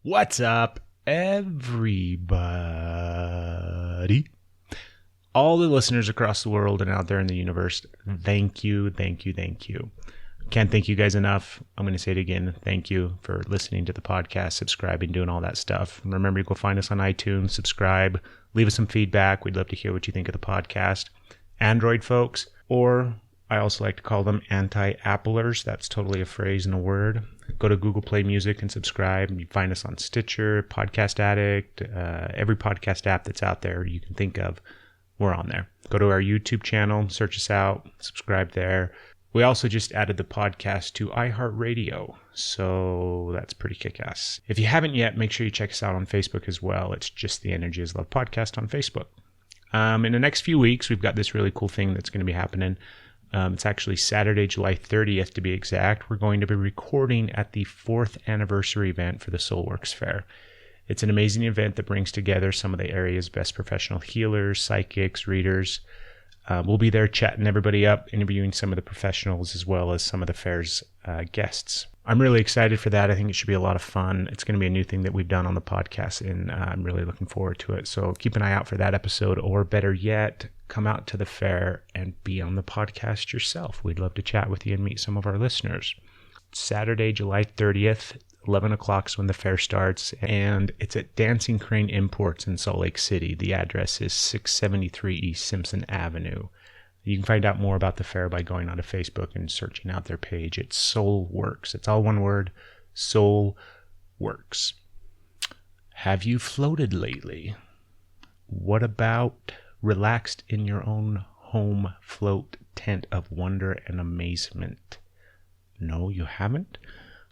What's up, everybody? All the listeners across the world and out there in the universe, thank you. Can't thank you guys enough. I'm going to say it again. Thank you for listening to the podcast, subscribing, doing all that stuff. Remember, you go find us on iTunes, subscribe, leave us some feedback. We'd love to hear what you think of the podcast. Android folks, or I also like to call them anti-Applers. That's totally a phrase and a word. Go to Google Play Music and subscribe. You find us on Stitcher, Podcast Addict, every podcast app that's out there you can think of. We're on there. Go to our YouTube channel, search us out, subscribe there. We also just added the podcast to iHeartRadio, so that's pretty kick-ass. If you haven't yet, make sure you check us out on Facebook as well. It's just the Energy is Love podcast on Facebook. In the next few weeks, we've got this really cool thing that's going to be happening. It's actually Saturday, July 30th to be exact. We're going to be recording at the 4th anniversary event for the Soulworks Fair. It's an amazing event that brings together some of the area's best professional healers, psychics, readers. We'll be there chatting everybody up, interviewing some of the professionals as well as some of the fair's guests. I'm really excited for that. I think it should be a lot of fun. It's going to be a new thing that we've done on the podcast, and I'm really looking forward to it. So keep an eye out for that episode, or better yet, come out to the fair and be on the podcast yourself. We'd love to chat with you and meet some of our listeners. Saturday, July 30th, 11 o'clock is when the fair starts, and it's at Dancing Crane Imports in Salt Lake City. The address is 673 East Simpson Avenue. You can find out more about the fair by going onto Facebook and searching out their page. It's Soulworks. It's all one word, Soulworks. Have you floated lately? What about relaxed in your own home float tent of wonder and amazement? No, you haven't?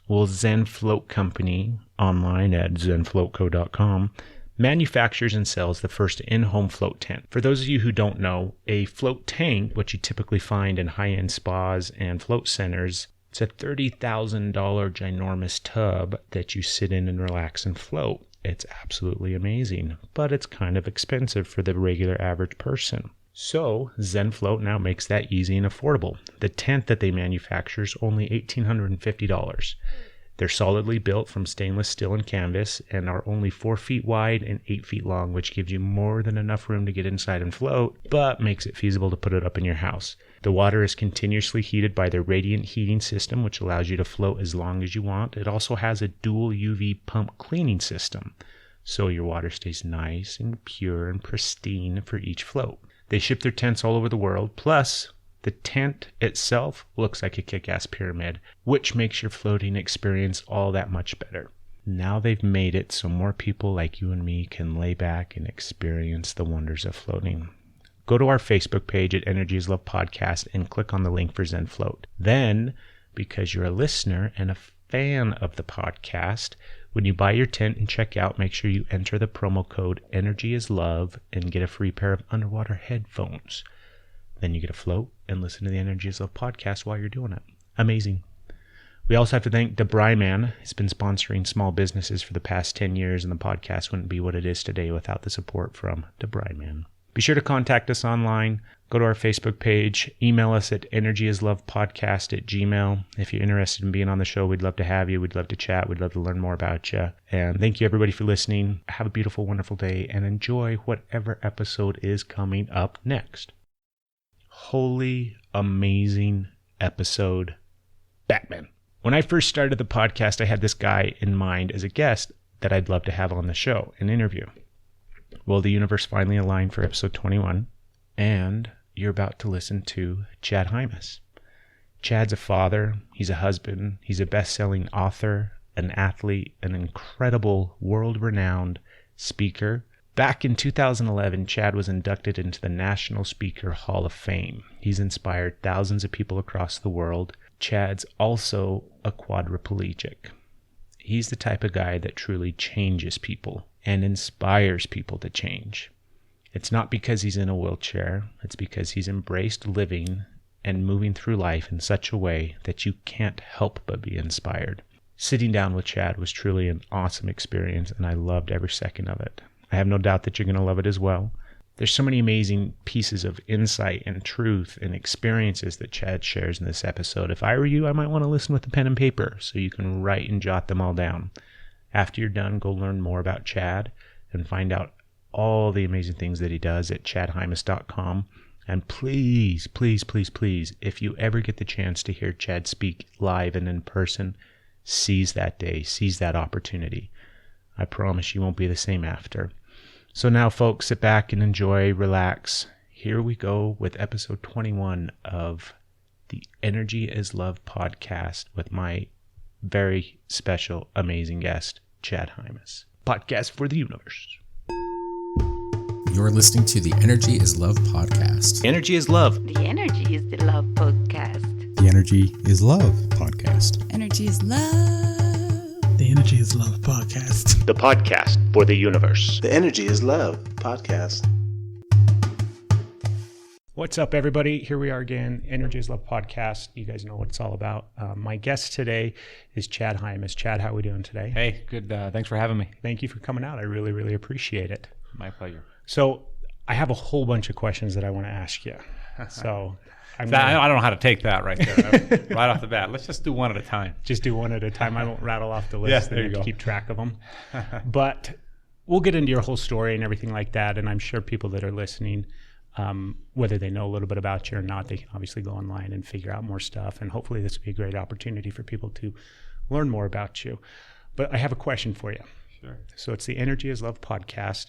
Well, Zen Float Company, online at zenfloatco.com, manufactures and sells the first in-home float tent. For those of you who don't know, a float tank, what you typically find in high-end spas and float centers, it's a $30,000 ginormous tub that you sit in and relax and float. It's absolutely amazing, but it's kind of expensive for the regular average person. So Zen Float now makes that easy and affordable. The tent that they manufacture is only $1,850. They're solidly built from stainless steel and canvas and are only 4 feet wide and 8 feet long, which gives you more than enough room to get inside and float, but makes it feasible to put it up in your house. The water is continuously heated by their radiant heating system, which allows you to float as long as you want. It also has a dual UV pump cleaning system, so your water stays nice and pure and pristine for each float. They ship their tents all over the world, plus the tent itself looks like a kick-ass pyramid, which makes your floating experience all that much better. Now they've made it so more people like you and me can lay back and experience the wonders of floating. Go to our Facebook page at Energy is Love Podcast and click on the link for Zen Float. Then, because you're a listener and a fan of the podcast, when you buy your tent and check out, make sure you enter the promo code Energy is Love and get a free pair of underwater headphones. Then you get a float and listen to the Energy is Love podcast while you're doing it. Amazing. We also have to thank DeBryman. He's been sponsoring small businesses for the past 10 years, and the podcast wouldn't be what it is today without the support from DeBryman. Be sure to contact us online. Go to our Facebook page. Email us at energyislovepodcast@gmail.com. If you're interested in being on the show, we'd love to have you. We'd love to chat. We'd love to learn more about you. And thank you, everybody, for listening. Have a beautiful, wonderful day, and enjoy whatever episode is coming up next. Holy, amazing episode, Batman. When I first started the podcast, I had this guy in mind as a guest that I'd love to have on the show, an interview. Well, the universe finally aligned for episode 21, and you're about to listen to Chad Hymas. Chad's a father, he's a husband, he's a best-selling author, an athlete, an incredible world-renowned speaker. Back in 2011, Chad was inducted into the National Speaker Hall of Fame. He's inspired thousands of people across the world. Chad's also a quadriplegic. He's the type of guy that truly changes people and inspires people to change. It's not because he's in a wheelchair. It's because he's embraced living and moving through life in such a way that you can't help but be inspired. Sitting down with Chad was truly an awesome experience, and I loved every second of it. I have no doubt that you're going to love it as well. There's so many amazing pieces of insight and truth and experiences that Chad shares in this episode. If I were you, I might want to listen with a pen and paper so you can write and jot them all down. After you're done, go learn more about Chad and find out all the amazing things that he does at chadhymas.com. And please, please, please, please, if you ever get the chance to hear Chad speak live and in person, seize that day, seize that opportunity. I promise you won't be the same after. So now, folks, sit back and enjoy, relax. Here we go with episode 21 of the Energy is Love podcast with my very special, amazing guest, Chad Hymas. Podcast for the universe. You're listening to the Energy is Love podcast. Energy is Love. The Energy is the Love podcast. The Energy is Love podcast. Energy is Love. The Energy is Love podcast. The podcast for the universe. The Energy is Love podcast. What's up, everybody? Here we are again, Energy is Love podcast. You guys know what it's all about. My guest today is Chad Hymas. Chad, how are we doing today? Hey, good. Thanks for having me. Thank you for coming out. I really, really appreciate it. My pleasure. So I have a whole bunch of questions that I want to ask you. So I don't know how to take that right there, right off the bat. Let's just do one at a time. Just do one at a time. I won't rattle off the list. Yeah, then there you have to go. keep track of them. But we'll get into your whole story and everything like that. And I'm sure people that are listening, whether they know a little bit about you or not, they can obviously go online and figure out more stuff. And hopefully this will be a great opportunity for people to learn more about you. But I have a question for you. Sure. So it's the Energy is Love podcast.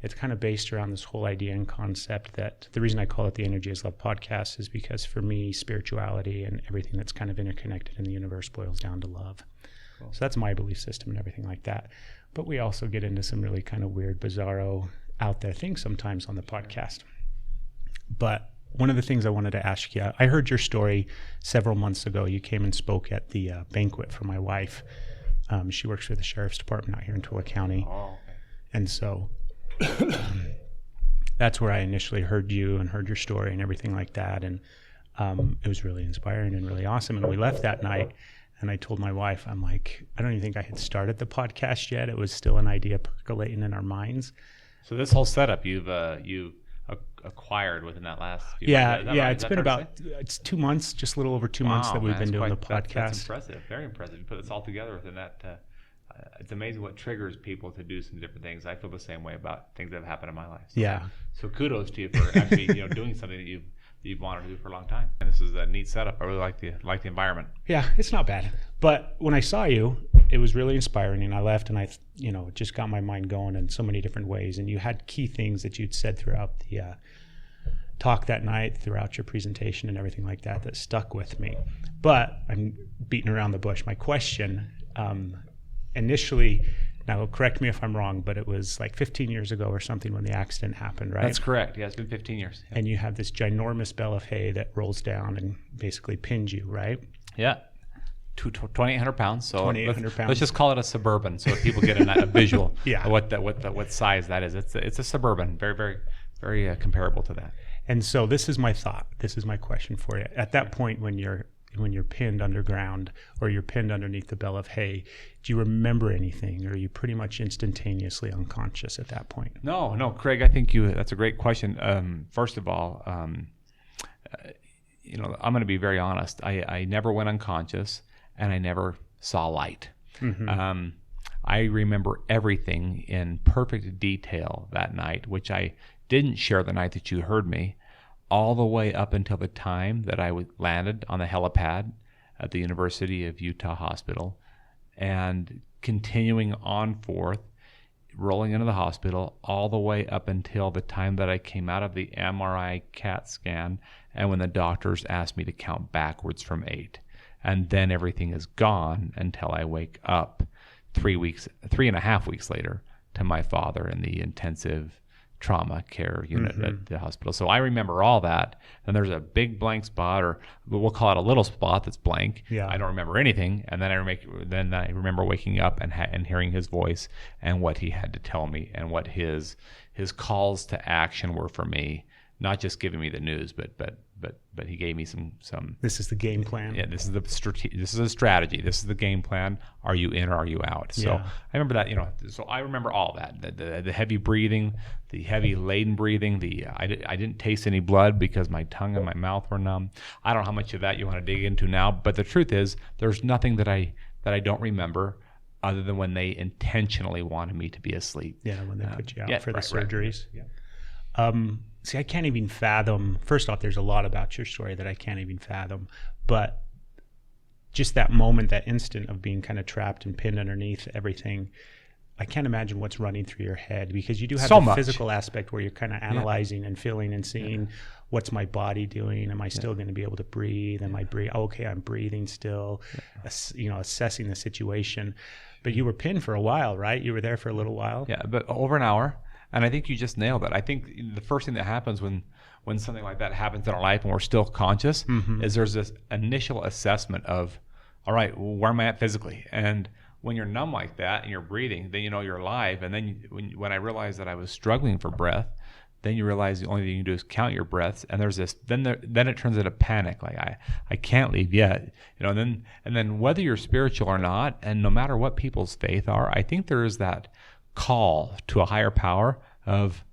It's kind of based around this whole idea and concept that the reason I call it the Energy is Love podcast is because for me, spirituality and everything that's kind of interconnected in the universe boils down to love. Cool. So that's my belief system and everything like that. But we also get into some really kind of weird, bizarro, out there things sometimes on the podcast. But one of the things I wanted to ask you, I heard your story several months ago. You came and spoke at the banquet for my wife. She works for the sheriff's department out here in Tooele County. Oh, okay. And so that's where I initially heard you and heard your story and everything like that. And it was really inspiring and really awesome. And we left that night and I told my wife, I'm like, I don't even think I had started the podcast yet. It was still an idea percolating in our minds. So this whole setup you've acquired within that last few months. Is that right? It's been about 2 months, just a little over 2 months that we've been doing the podcast. That's impressive, very impressive. You put this all together within that. It's amazing what triggers people to do some different things. I feel the same way about things that have happened in my life. So kudos to you for actually doing something that you've wanted to do for a long time. And this is a neat setup. I really like the environment. Yeah, it's not bad. But when I saw you, it was really inspiring, and I left and it just got my mind going in so many different ways. And you had key things that you'd said throughout the talk that night, throughout your presentation and everything like that stuck with me. But I'm beating around the bush. My question, initially, now correct me if I'm wrong, but it was like 15 years ago or something when the accident happened, right? That's correct. Yeah, it's been 15 years. Yeah. And you have this ginormous bale of hay that rolls down and basically pins you, right? Yeah. 2,800 pounds. So 2,800 pounds. Let's just call it a Suburban, so people get a visual Yeah. of what size that is. It's a Suburban, very, very, very comparable to that. And so this is my thought. This is my question for you. At that point when you're pinned underground or you're pinned underneath the bale of hay, do you remember anything, or are you pretty much instantaneously unconscious at that point? No, Craig, I think that's a great question. First of all, I'm going to be very honest. I never went unconscious, and I never saw light. Mm-hmm. I remember everything in perfect detail that night, which I didn't share the night that you heard me, all the way up until the time that I landed on the helipad at the University of Utah Hospital, and continuing on forth, rolling into the hospital, all the way up until the time that I came out of the MRI CAT scan, and when the doctors asked me to count backwards from 8. And then everything is gone until I wake up 3.5 weeks later to my father in the intensive trauma care unit Mm-hmm. at the hospital. So I remember all that. And there's a big blank spot, or we'll call it a little spot that's blank. Yeah. I don't remember anything. And then I remember waking up and hearing his voice and what he had to tell me and what his calls to action were for me. Not just giving me the news, but he gave me some. This is the game plan. Yeah, this is a strategy. This is the game plan. Are you in or are you out? So Yeah. I remember that. So I remember all that. The heavy breathing, the heavy laden breathing. I didn't taste any blood because my tongue and my mouth were numb. I don't know how much of that you want to dig into now, but the truth is, there's nothing that I don't remember. other than when they intentionally wanted me to be asleep. Yeah, when they put you out for the right. surgeries. Yeah. See, I can't even fathom. First off, there's a lot about your story that I can't even fathom. But just that moment, that instant of being kind of trapped and pinned underneath everything, I can't imagine what's running through your head, because you do have So the much. physical aspect where you're kind of analyzing and feeling and seeing what's my body doing. Am I still going to be able to breathe? Am I breathe? Okay, I'm breathing still. Assessing the situation. But you were pinned for a while, right? You were there for a little while. Yeah, but over an hour. And I think you just nailed it. I think the first thing that happens when something like that happens in our life and we're still conscious is there's this initial assessment of, all right, where am I at physically? And when you're numb like that and you're breathing, then you know you're alive. And then when I realized that I was struggling for breath, then you realize the only thing you can do is count your breaths. And there's this, then it turns into panic. Like I can't leave yet, and then whether you're spiritual or not, and no matter what people's faith are, I think there is that call to a higher power of,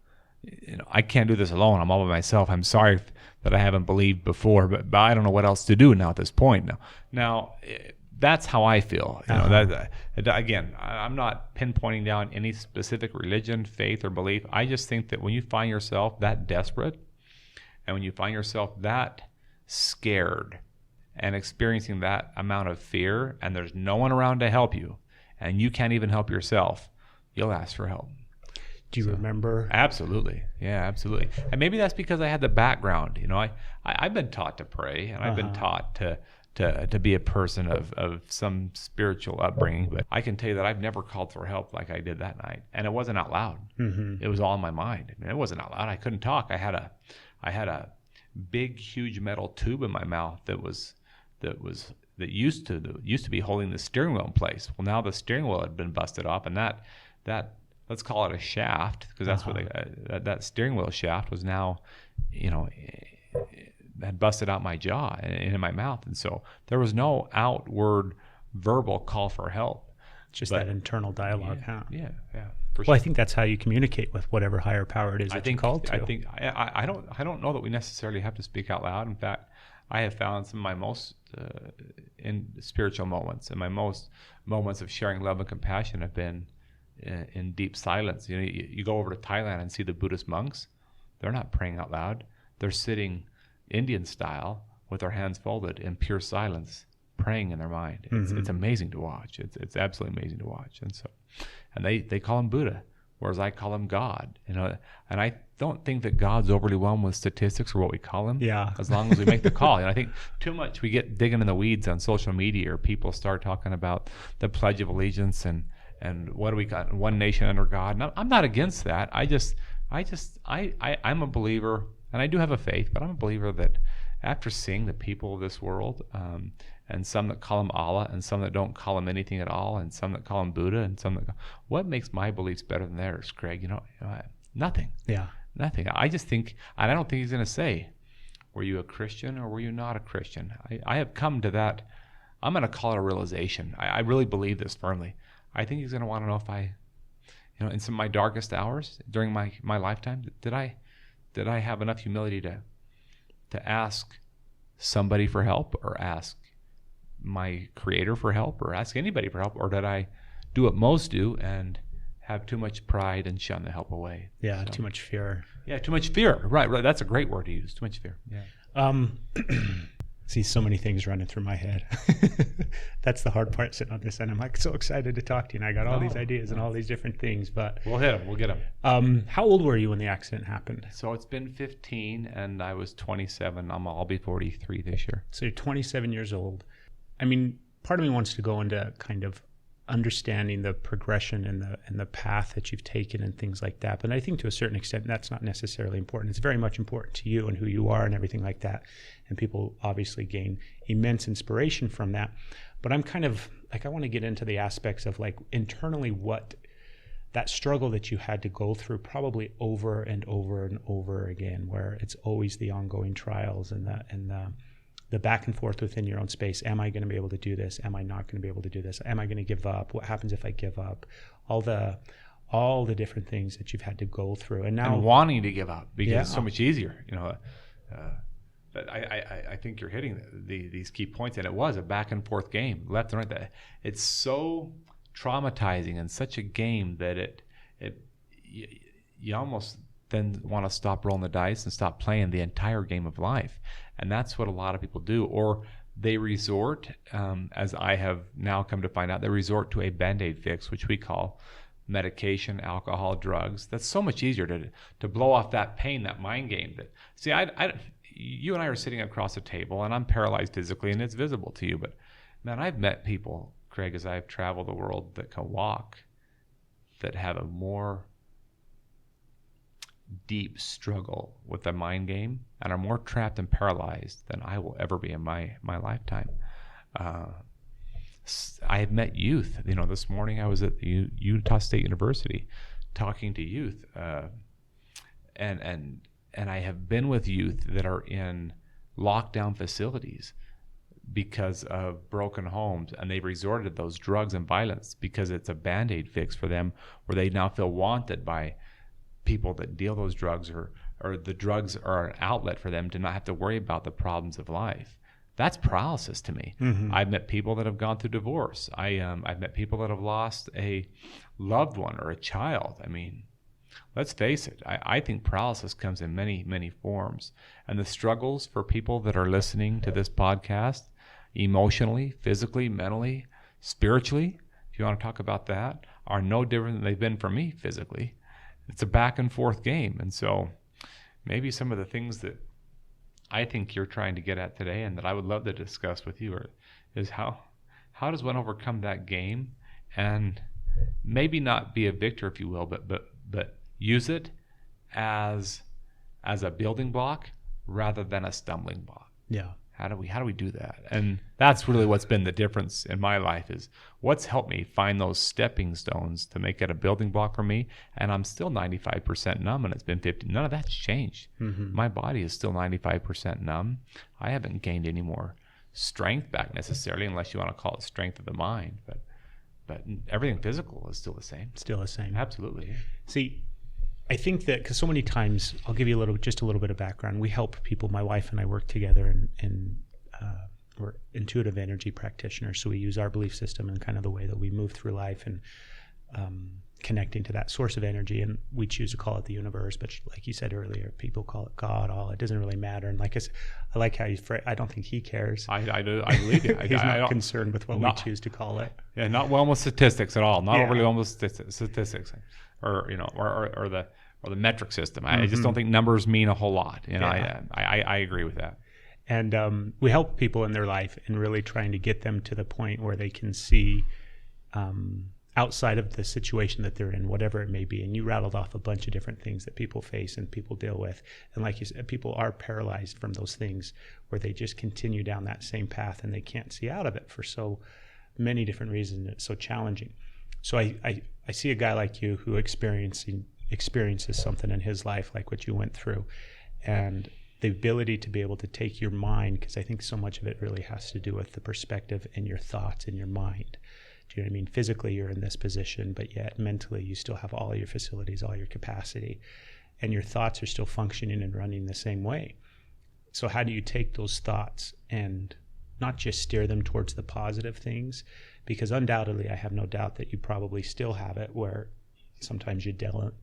I can't do this alone. I'm all by myself. I'm sorry that I haven't believed before, but I don't know what else to do now at this point. Now that's how I feel. Again, I'm not pinpointing down any specific religion, faith, or belief. I just think that when you find yourself that desperate, and when you find yourself that scared and experiencing that amount of fear, and there's no one around to help you, and you can't even help yourself, you'll ask for help. Do you remember? Absolutely. Yeah, absolutely. And maybe that's because I had the background. I've been taught to pray, and I've been taught to be a person of some spiritual upbringing. But I can tell you that I've never called for help like I did that night. And it wasn't out loud. It was all in my mind. I mean, it wasn't out loud. I couldn't talk. I had a big, huge metal tube in my mouth that used to be holding the steering wheel in place. Well, now the steering wheel had been busted off, and that let's call it a shaft, because that's what that steering wheel shaft was now, had busted out my jaw and in my mouth. And so there was no outward verbal call for help. Just that internal dialogue, huh? Yeah. Well, I think that's how you communicate with whatever higher power it is that you're called to. I don't know that we necessarily have to speak out loud. In fact, I have found some of my most in spiritual moments, and my most moments of sharing love and compassion have been in deep silence. You go over to Thailand and see the Buddhist monks. They're not praying out loud. They're sitting Indian style with their hands folded in pure silence, praying in their mind. It's amazing to watch. It's absolutely amazing to watch. And they call him Buddha, whereas I call him God. And I don't think that God's overly whelmed with statistics or what we call him. Yeah. As long as we make the call. I think too much we get digging in the weeds on social media, or people start talking about the Pledge of Allegiance and what do we got? One nation under God. And I'm not against that. I'm a believer, and I do have a faith, but I'm a believer that after seeing the people of this world, and some that call him Allah, and some that don't call him anything at all, and some that call him Buddha, and what makes my beliefs better than theirs, Craig? Nothing. Yeah. Nothing. I just think, and I don't think he's going to say, were you a Christian or were you not a Christian? I have come to that, I'm going to call it a realization. I really believe this firmly. I think he's going to want to know if I, in some of my darkest hours during my lifetime, did I have enough humility to ask somebody for help, or ask my creator for help, or ask anybody for help, or did I do what most do and have too much pride and shun the help away? Yeah, too much fear. Yeah, too much fear. Right. That's a great word to use. Too much fear. Yeah. See, so many things running through my head. That's the hard part, sitting on this end. I'm like so excited to talk to you, and I got all these ideas and all these different things. But we'll hit them. We'll get them. How old were you when the accident happened? So it's been 15, and I was 27. I'll be 43 this year. So you're 27 years old. I mean, part of me wants to go into kind of understanding the progression and the path that you've taken and things like that. But I think to a certain extent, that's not necessarily important. It's very much important to you and who you are and everything like that. And people obviously gain immense inspiration from that. But I'm kind of like, I want to get into the aspects of like internally what that struggle that you had to go through, probably over and over and over again, where it's always the ongoing trials and the back and forth within your own space. Am I going to be able to do this? Am I not going to be able to do this? Am I going to give up? What happens if I give up? All the different things that you've had to go through, and now wanting to give up because it's so much easier, But I think you're hitting these key points, and it was a back and forth game, left and right. It's so traumatizing and such a game that you almost then want to stop rolling the dice and stop playing the entire game of life. And that's what a lot of people do. Or they resort, as I have now come to find out, they resort to a Bandaid Fix, which we call medication, alcohol, drugs. That's so much easier to blow off that pain, that mind game. That see, you and I are sitting across a table, and I'm paralyzed physically, and it's visible to you. But man, I've met people, Craig, as I've traveled the world, that can walk, that have a more deep struggle with the mind game and are more trapped and paralyzed than I will ever be in my lifetime. I have met youth. This morning I was at the Utah State University talking to youth, and I have been with youth that are in lockdown facilities because of broken homes, and they've resorted to those drugs and violence because it's a Band-Aid fix for them, where they now feel wanted by people that deal those drugs, or the drugs are an outlet for them to not have to worry about the problems of life. That's paralysis to me. Mm-hmm. I've met people that have gone through divorce. I've met people that have lost a loved one or a child. I mean, let's face it. I think paralysis comes in many, many forms. And the struggles for people that are listening to this podcast, emotionally, physically, mentally, spiritually, if you want to talk about that, are no different than they've been for me physically. It's a back and forth game. And so maybe some of the things that I think you're trying to get at today, and that I would love to discuss with you, is how does one overcome that game and maybe not be a victor, if you will, but use it as a building block rather than a stumbling block. Yeah. How do we do that? And that's really what's been the difference in my life, is what's helped me find those stepping stones to make it a building block for me. And I'm still 95% numb, and it's been 50. None of that's changed. Mm-hmm. My body is still 95% numb. I haven't gained any more strength back necessarily, unless you want to call it strength of the mind. But everything physical is still the same. Still the same. Absolutely. See, I think that because so many times, I'll give you just a little bit of background. We help people. My wife and I work together, and we're intuitive energy practitioners. So we use our belief system and kind of the way that we move through life, and connecting to that source of energy. And we choose to call it the universe, but like you said earlier, people call it God. It doesn't really matter. And like I like how you phrase. I don't think he cares. I do. I believe you. He's not concerned with what we choose to call it. Yeah, not well with statistics at all. Not overly well with statistics. Or the metric system. I just don't think numbers mean a whole lot. I agree with that. And we help people in their life and really trying to get them to the point where they can see outside of the situation that they're in, whatever it may be. And you rattled off a bunch of different things that people face and people deal with. And like you said, people are paralyzed from those things where they just continue down that same path and they can't see out of it for so many different reasons. It's so challenging. So I see a guy like you who experiences something in his life like what you went through, and the ability to be able to take your mind, because I think so much of it really has to do with the perspective and your thoughts in your mind. Do you know what I mean? Physically, you're in this position, but yet mentally, you still have all your facilities, all your capacity, and your thoughts are still functioning and running the same way. So how do you take those thoughts and not just steer them towards the positive things? Because undoubtedly, I have no doubt that you probably still have it where sometimes you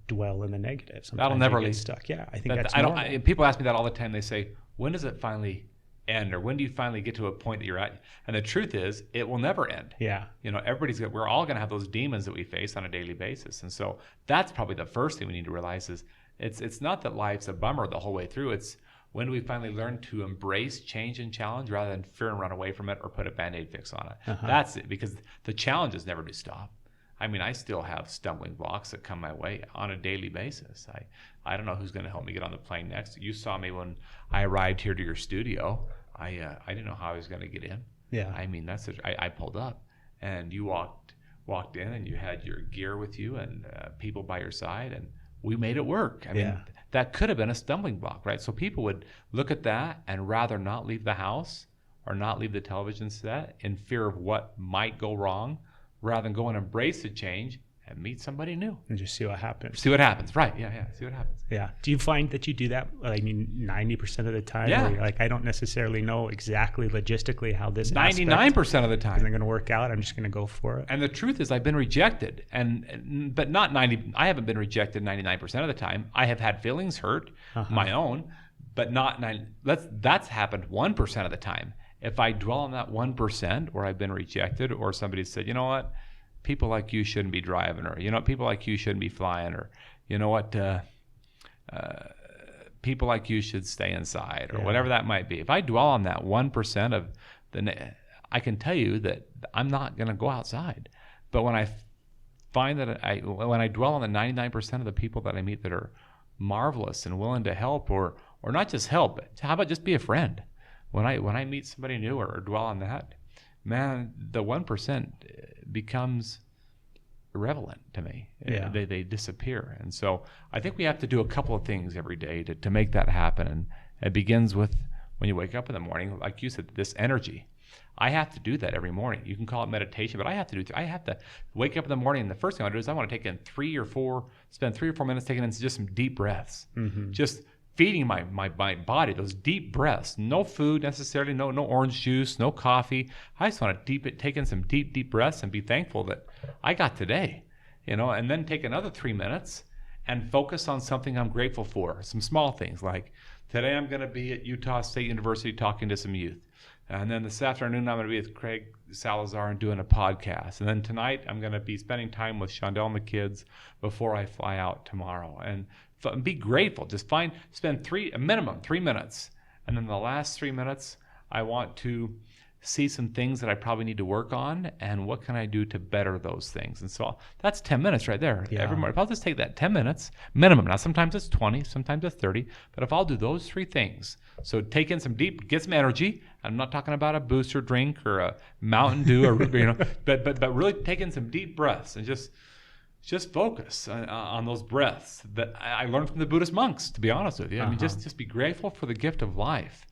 dwell in the negative. Sometimes that'll never you get leave. Stuck. Yeah, I think that's normal. People ask me that all the time. They say, when does it finally end, or when do you finally get to a point that you're at? And the truth is, it will never end. Yeah. We're all going to have those demons that we face on a daily basis. And so that's probably the first thing we need to realize is it's not that life's a bummer the whole way through. It's when do we finally learn to embrace change and challenge rather than fear and run away from it or put a Band-Aid fix on it. Uh-huh. That's it, because the challenges never do stop. I mean, I still have stumbling blocks that come my way on a daily basis. I don't know who's going to help me get on the plane next. You saw me when I arrived here to your studio. I didn't know how I was going to get in. Yeah. I mean, I pulled up, and you walked in, and you had your gear with you and people by your side, and we made it work. I mean, that could have been a stumbling block, right? So people would look at that and rather not leave the house or not leave the television set in fear of what might go wrong, rather than go and embrace the change and meet somebody new. And just see what happens. See what happens. Right. Yeah. See what happens. Yeah. Do you find that you do that, 90% of the time? Yeah. Where you're like, I don't necessarily know exactly logistically how this 99% of the time isn't going to work out. I'm just going to go for it. And the truth is, I've been rejected, but not 90. I haven't been rejected 99% of the time. I have had feelings hurt, my own, but not 9. That's happened 1% of the time. If I dwell on that 1% where I've been rejected, or somebody said, you know what, people like you shouldn't be driving, or people like you shouldn't be flying, or you know what, people like you should stay inside, or whatever that might be. If I dwell on that 1% of I can tell you that I'm not going to go outside. But when I find that when I dwell on the 99% of the people that I meet that are marvelous and willing to help, or not just help, but how about just be a friend? When I meet somebody new or dwell on that, man, the 1% becomes irrelevant to me. Yeah. They disappear. And so I think we have to do a couple of things every day to make that happen. And it begins with when you wake up in the morning, like you said, this energy. I have to do that every morning. You can call it meditation, but I have to wake up in the morning, and the first thing I want to do is I want to take in spend 3 or 4 minutes taking in just some deep breaths. Just feeding my body those deep breaths. No food necessarily, no orange juice, no coffee. I just want to take in some deep breaths and be thankful that I got today, and then take another 3 minutes and focus on something I'm grateful for. Some small things like today I'm going to be at Utah State University talking to some youth. And then this afternoon I'm going to be with Craig Salazar and doing a podcast. And then tonight I'm going to be spending time with Shondell and the kids before I fly out tomorrow. And be grateful. Just spend a minimum 3 minutes. And then the last 3 minutes, I want to see some things that I probably need to work on, and what can I do to better those things. And so that's 10 minutes right there. Yeah. Every morning. If I'll just take that 10 minutes minimum. Now sometimes it's 20, sometimes it's 30, but if I'll do those 3 things, so take in get some energy. I'm not talking about a booster drink or a Mountain Dew, or but really take in some deep breaths and just focus on those breaths that I learned from the Buddhist monks, to be honest with you. I mean, just be grateful for the gift of life,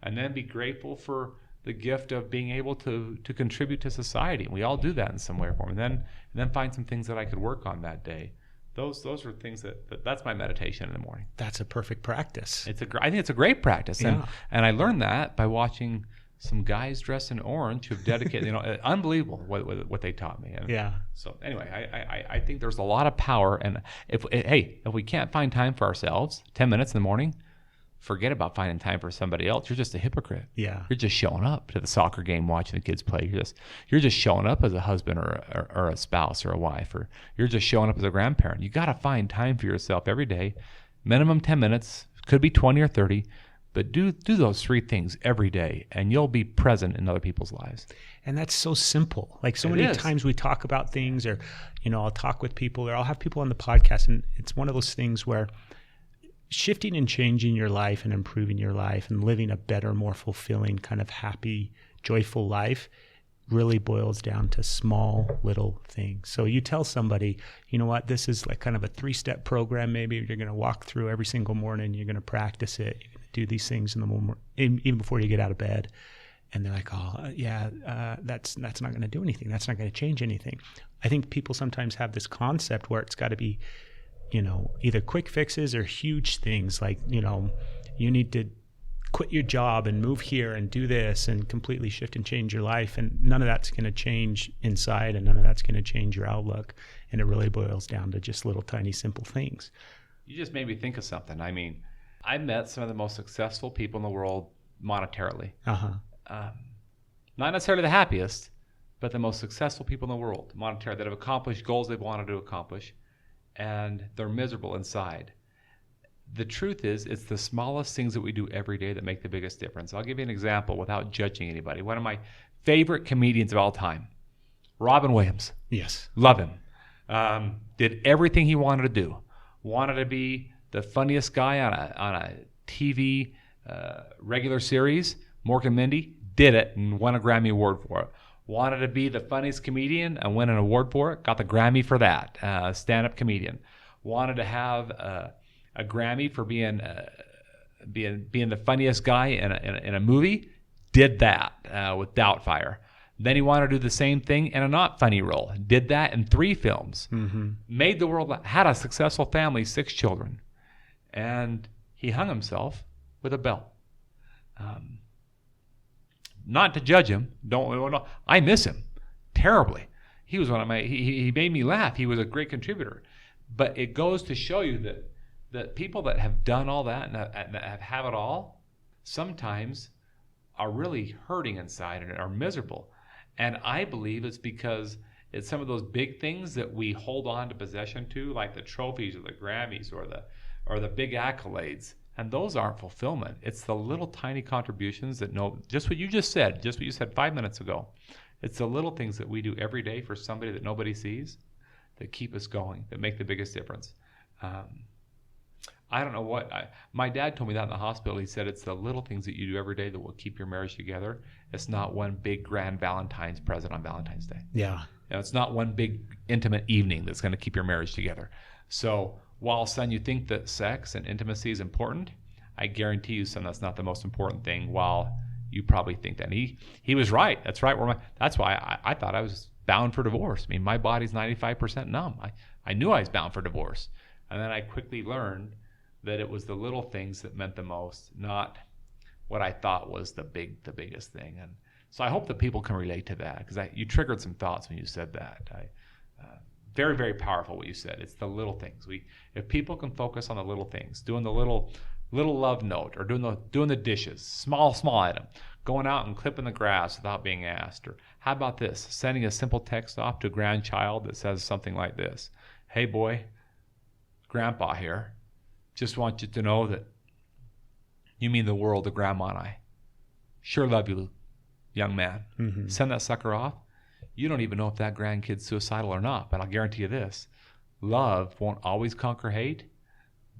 and then be grateful for the gift of being able to contribute to society. And we all do that in some way or form. And then find some things that I could work on that day. Those are things that's my meditation in the morning. That's a perfect practice. I think it's a great practice. And I learned that by watching some guys dressed in orange who've dedicated, unbelievable what they taught me. And so anyway, I think there's a lot of power. And if we can't find time for ourselves, 10 minutes in the morning, forget about finding time for somebody else. You're just a hypocrite. Yeah. You're just showing up to the soccer game, watching the kids play. You're just showing up as a husband or a spouse or a wife, or you're just showing up as a grandparent. You got to find time for yourself every day, minimum 10 minutes, could be 20 or 30. But do those 3 things every day, and you'll be present in other people's lives. And that's so simple. Like so many times we talk about things, or, I'll talk with people, or I'll have people on the podcast, and it's one of those things where shifting and changing your life and improving your life and living a better, more fulfilling, kind of happy, joyful life really boils down to small little things. So you tell somebody, you know what, this is like kind of a 3-step program. Maybe you're going to walk through every single morning. You're going to practice it. You're going to do these things in the morning, even before you get out of bed. And they're like, that's not going to do anything. That's not going to change anything. I think people sometimes have this concept where it's got to be, either quick fixes or huge things like, you need to quit your job and move here and do this and completely shift and change your life. And none of that's going to change inside, and none of that's going to change your outlook. And it really boils down to just little tiny simple things. You just made me think of something. I mean, I met some of the most successful people in the world monetarily. Not necessarily the happiest, but the most successful people in the world monetarily, that have accomplished goals they've wanted to accomplish, and they're miserable inside. The truth is, it's the smallest things that we do every day that make the biggest difference. I'll give you an example without judging anybody. One of my favorite comedians of all time, Robin Williams. Yes. Love him. Did everything he wanted to do. Wanted to be the funniest guy on a TV regular series, Mork and Mindy. Did it and won a Grammy Award for it. Wanted to be the funniest comedian and win an award for it. Got the Grammy for that. Stand-up comedian. Wanted to have a Grammy for being the funniest guy in a movie. Did that with Doubtfire. Then he wanted to do the same thing in a not funny role. Did that in 3 films. Made the world, had a successful family, 6 children. And he hung himself with a belt. Not to judge him. Don't. I miss him terribly. He was one of my. He made me laugh. He was a great contributor. But it goes to show you that people that have done all that and have it all, sometimes are really hurting inside and are miserable. And I believe it's because it's some of those big things that we hold on to possession to, like the trophies or the Grammys or the big accolades. And those aren't fulfillment. It's the little tiny contributions that just what you just said, just what you said 5 minutes ago. It's the little things that we do every day for somebody that nobody sees that keep us going, that make the biggest difference. I don't know what, my dad told me that in the hospital. He said it's the little things that you do every day that will keep your marriage together. It's not one big grand Valentine's present on Valentine's Day. Yeah. It's not one big intimate evening that's going to keep your marriage together. So while, son, you think that sex and intimacy is important, I guarantee you, son, that's not the most important thing, while you probably think that. And he was right. That's right. That's why I thought I was bound for divorce. I mean, my body's 95% numb. I knew I was bound for divorce. And then I quickly learned that it was the little things that meant the most, not what I thought was the biggest thing. And so I hope that people can relate to that, because you triggered some thoughts when you said that. Very, very powerful what you said. It's the little things. If people can focus on the little things, doing the little love note, or doing the dishes, small item, going out and clipping the grass without being asked, or how about this, sending a simple text off to a grandchild that says something like this: "Hey boy, Grandpa here. Just want you to know that you mean the world to Grandma and I. Sure love you, young man." Mm-hmm. Send that sucker off. You don't even know if that grandkid's suicidal or not, but I'll guarantee you this: love won't always conquer hate,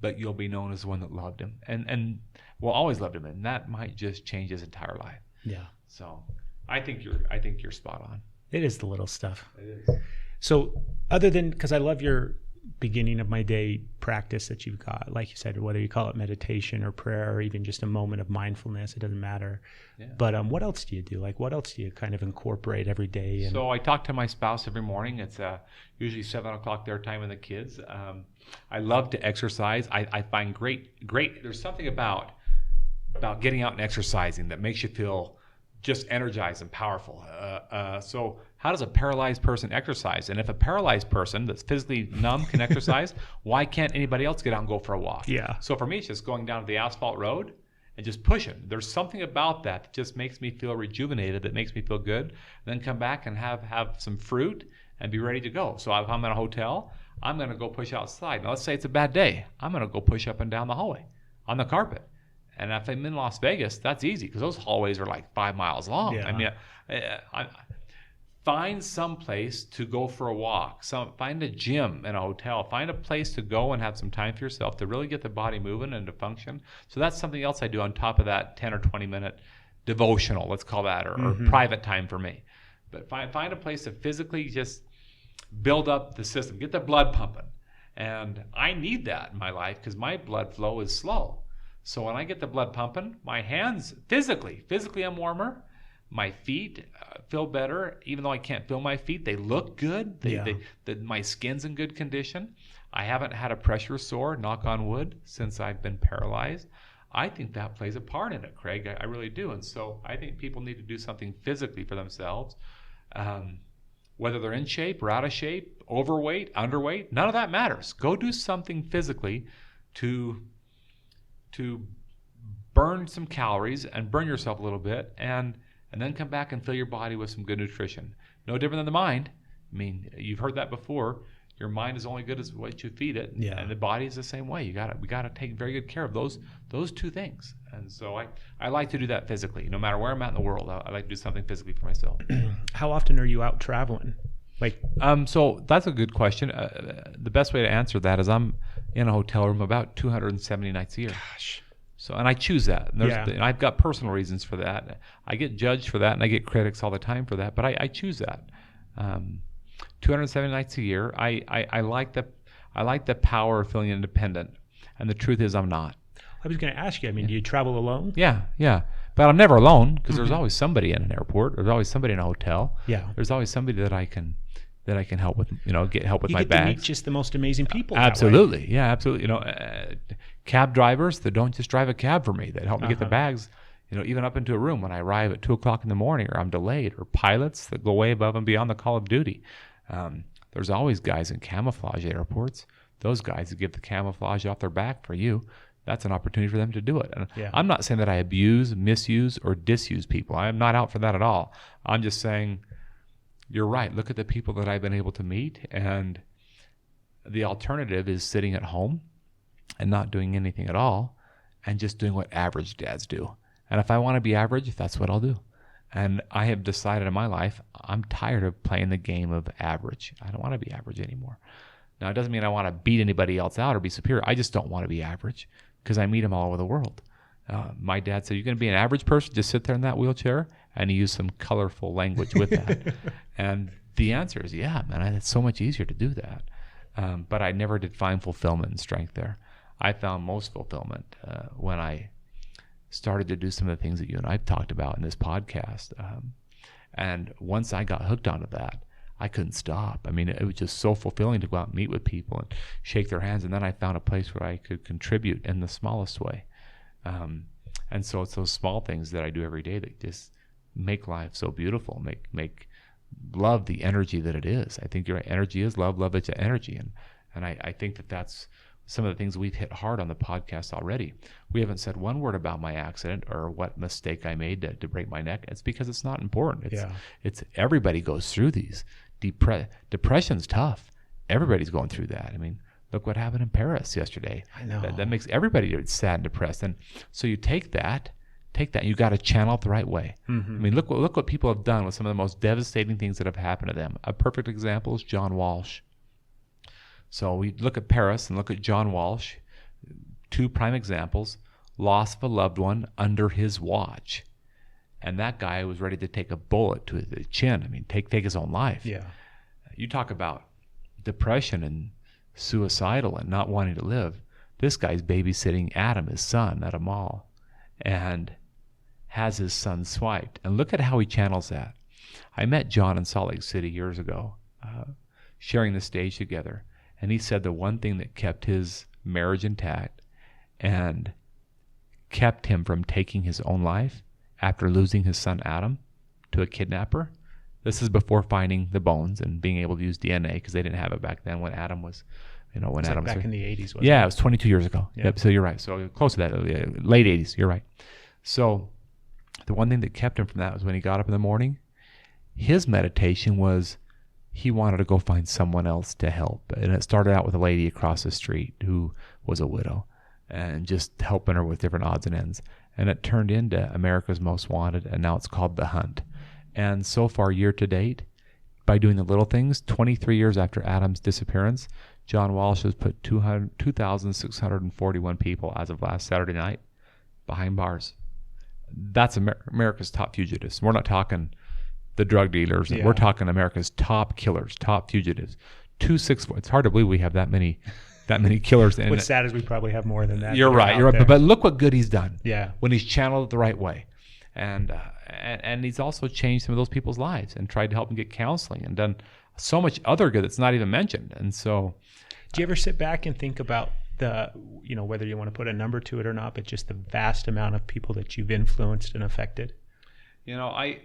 but you'll be known as the one that loved him, and will always loved him, and that might just change his entire life. Yeah. So I think you're spot on. It is the little stuff. It is. So other than, because I love your beginning of my day practice that you've got, like you said, whether you call it meditation or prayer or even just a moment of mindfulness, it doesn't matter. Yeah. But what else do you do? Like, what else do you kind of incorporate every day? So I talk to my spouse every morning. It's usually 7 o'clock their time and the kids. I love to exercise. I find great. There's something about getting out and exercising that makes you feel just energized and powerful. So how does a paralyzed person exercise? And if a paralyzed person that's physically numb can exercise, why can't anybody else get out and go for a walk? Yeah. So for me, it's just going down to the asphalt road and just pushing. There's something about that just makes me feel rejuvenated, that makes me feel good. Then come back and have some fruit and be ready to go. So if I'm in a hotel, I'm going to go push outside. Now let's say it's a bad day. I'm going to go push up and down the hallway on the carpet. And if I'm in Las Vegas, that's easy because those hallways are like 5 miles long. Yeah. I mean, I find some place to go for a walk. Find a gym in a hotel. Find a place to go and have some time for yourself to really get the body moving and to function. So that's something else I do on top of that 10 or 20 minute devotional, let's call that, or private time for me. But find a place to physically just build up the system, get the blood pumping. And I need that in my life because my blood flow is slow. So when I get the blood pumping, my hands physically I'm warmer. My feet feel better, even though I can't feel my feet. They look good. My skin's in good condition. I haven't had a pressure sore, knock on wood, since I've been paralyzed. I think that plays a part in it, Craig. I really do. And so I think people need to do something physically for themselves. Whether they're in shape or out of shape, overweight, underweight, none of that matters. Go do something physically to burn some calories and burn yourself a little bit, and then come back and fill your body with some good nutrition. No different than the mind. I mean, you've heard that before. Your mind is only good as what you feed it, and the body is the same way. We got to take very good care of those two things. And so I like to do that physically. No matter where I'm at in the world, I like to do something physically for myself. How often are you out traveling? So that's a good question. The best way to answer that is I'm in a hotel room about 270 nights a year. Gosh. So, and I choose that. And I've got personal reasons for that. I get judged for that, and I get critics all the time for that. But I choose that. 270 nights a year. I like the power of feeling independent. And the truth is, I'm not. I was going to ask you. I mean, do you travel alone? Yeah. But I'm never alone because there's always somebody in an airport. There's always somebody in a hotel. Yeah. There's always somebody that I can help with, get help with You my get to meet bags. just the most amazing people. that way. Absolutely. Yeah, absolutely. Cab drivers that don't just drive a cab for me, that help me get the bags, even up into a room when I arrive at 2:00 in the morning or I'm delayed, or pilots that go way above and beyond the call of duty. There's always guys in camouflage at airports. Those guys that give the camouflage off their back for you. That's an opportunity for them to do it. And I'm not saying that I abuse, misuse, or disuse people. I am not out for that at all. I'm just saying, you're right. Look at the people that I've been able to meet, and the alternative is sitting at home and not doing anything at all and just doing what average dads do. And if I want to be average, that's what I'll do. And I have decided in my life, I'm tired of playing the game of average. I don't want to be average anymore. Now, it doesn't mean I want to beat anybody else out or be superior. I just don't want to be average because I meet them all over the world. My dad said, "You're going to be an average person? Just sit there in that wheelchair?" And he used some colorful language with that. And the answer is, yeah, man, it's so much easier to do that. But I never did find fulfillment and strength there. I found most fulfillment when I started to do some of the things that you and I've talked about in this podcast. And once I got hooked onto that, I couldn't stop. I mean, it was just so fulfilling to go out and meet with people and shake their hands. And then I found a place where I could contribute in the smallest way. And so it's those small things that I do every day that just make life so beautiful, make love the energy that it is. I think you're right. Energy is love. Love is energy. And I think that's some of the things we've hit hard on the podcast already. We haven't said one word about my accident or what mistake I made to break my neck. It's because it's not important. It's everybody goes through these. Depression's tough. Everybody's going through that. I mean, look what happened in Paris yesterday. I know. That makes everybody sad and depressed. And so you take that, you got to channel it the right way. Mm-hmm. I mean, look what people have done with some of the most devastating things that have happened to them. A perfect example is John Walsh. So we look at Paris and look at John Walsh, two prime examples, loss of a loved one under his watch. And that guy was ready to take a bullet to the chin. I mean, take his own life. Yeah. You talk about depression and suicidal and not wanting to live. This guy's babysitting Adam, his son, at a mall, and has his son swiped. And look at how he channels that. I met John in Salt Lake City years ago, sharing the stage together. And he said the one thing that kept his marriage intact and kept him from taking his own life after losing his son Adam to a kidnapper. This is before finding the bones and being able to use DNA, because they didn't have it back then when Adam was, when Adam was back in the 80s. Wasn't it was 22 years ago. Yeah. Yep. So you're right. So close to that, late 80s. You're right. So the one thing that kept him from that was when he got up in the morning, his meditation was he wanted to go find someone else to help. And it started out with a lady across the street who was a widow and just helping her with different odds and ends. And it turned into America's Most Wanted, and now it's called The Hunt. And so far, year to date, by doing the little things, 23 years after Adam's disappearance, John Walsh has put 2,641 people as of last Saturday night behind bars. That's America's top fugitives. We're not talking the drug dealers. Yeah. We're talking America's top killers, top fugitives. 264. It's hard to believe we have that many killers. What's sad is we probably have more than that. You're right. But look what good he's done. Yeah. When he's channeled it the right way, and he's also changed some of those people's lives and tried to help them get counseling and done so much other good that's not even mentioned. And so, do you ever sit back and think about the, whether you want to put a number to it or not, but just the vast amount of people that you've influenced and affected? I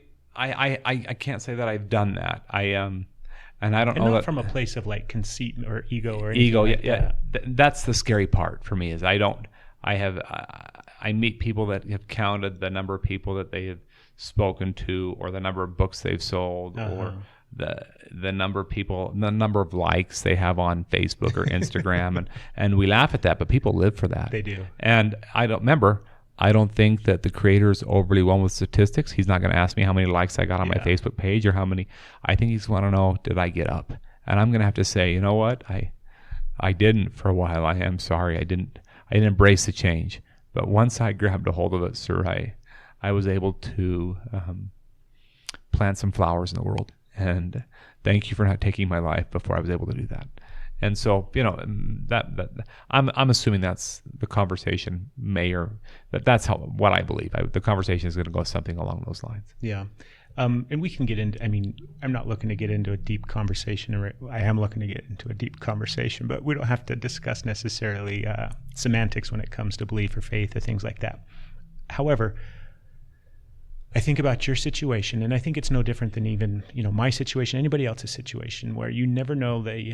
can't say that I've done that. And I don't know not that from a place of like conceit or ego or anything. That's the scary part for me is I meet people that have counted the number of people that they have spoken to, or the number of books they've sold, or the number of people, the number of likes they have on Facebook or Instagram, and we laugh at that, but people live for that. They do. And I don't think that the creator is overly well with statistics. He's not going to ask me how many likes I got on my Facebook page or how many. I think he's want to know, did I get up? And I'm going to have to say, you know what? I didn't for a while. I am sorry. I didn't embrace the change. But once I grabbed a hold of it, sir, I was able to plant some flowers in the world. And thank you for not taking my life before I was able to do that. And so, that I'm assuming that's the conversation that's what I believe. The conversation is going to go something along those lines. Yeah. And we can get into, I'm not looking to get into a deep conversation, or I am looking to get into a deep conversation, but we don't have to discuss necessarily semantics when it comes to belief or faith or things like that. However, I think about your situation, and I think it's no different than even, my situation, anybody else's situation, where you never know the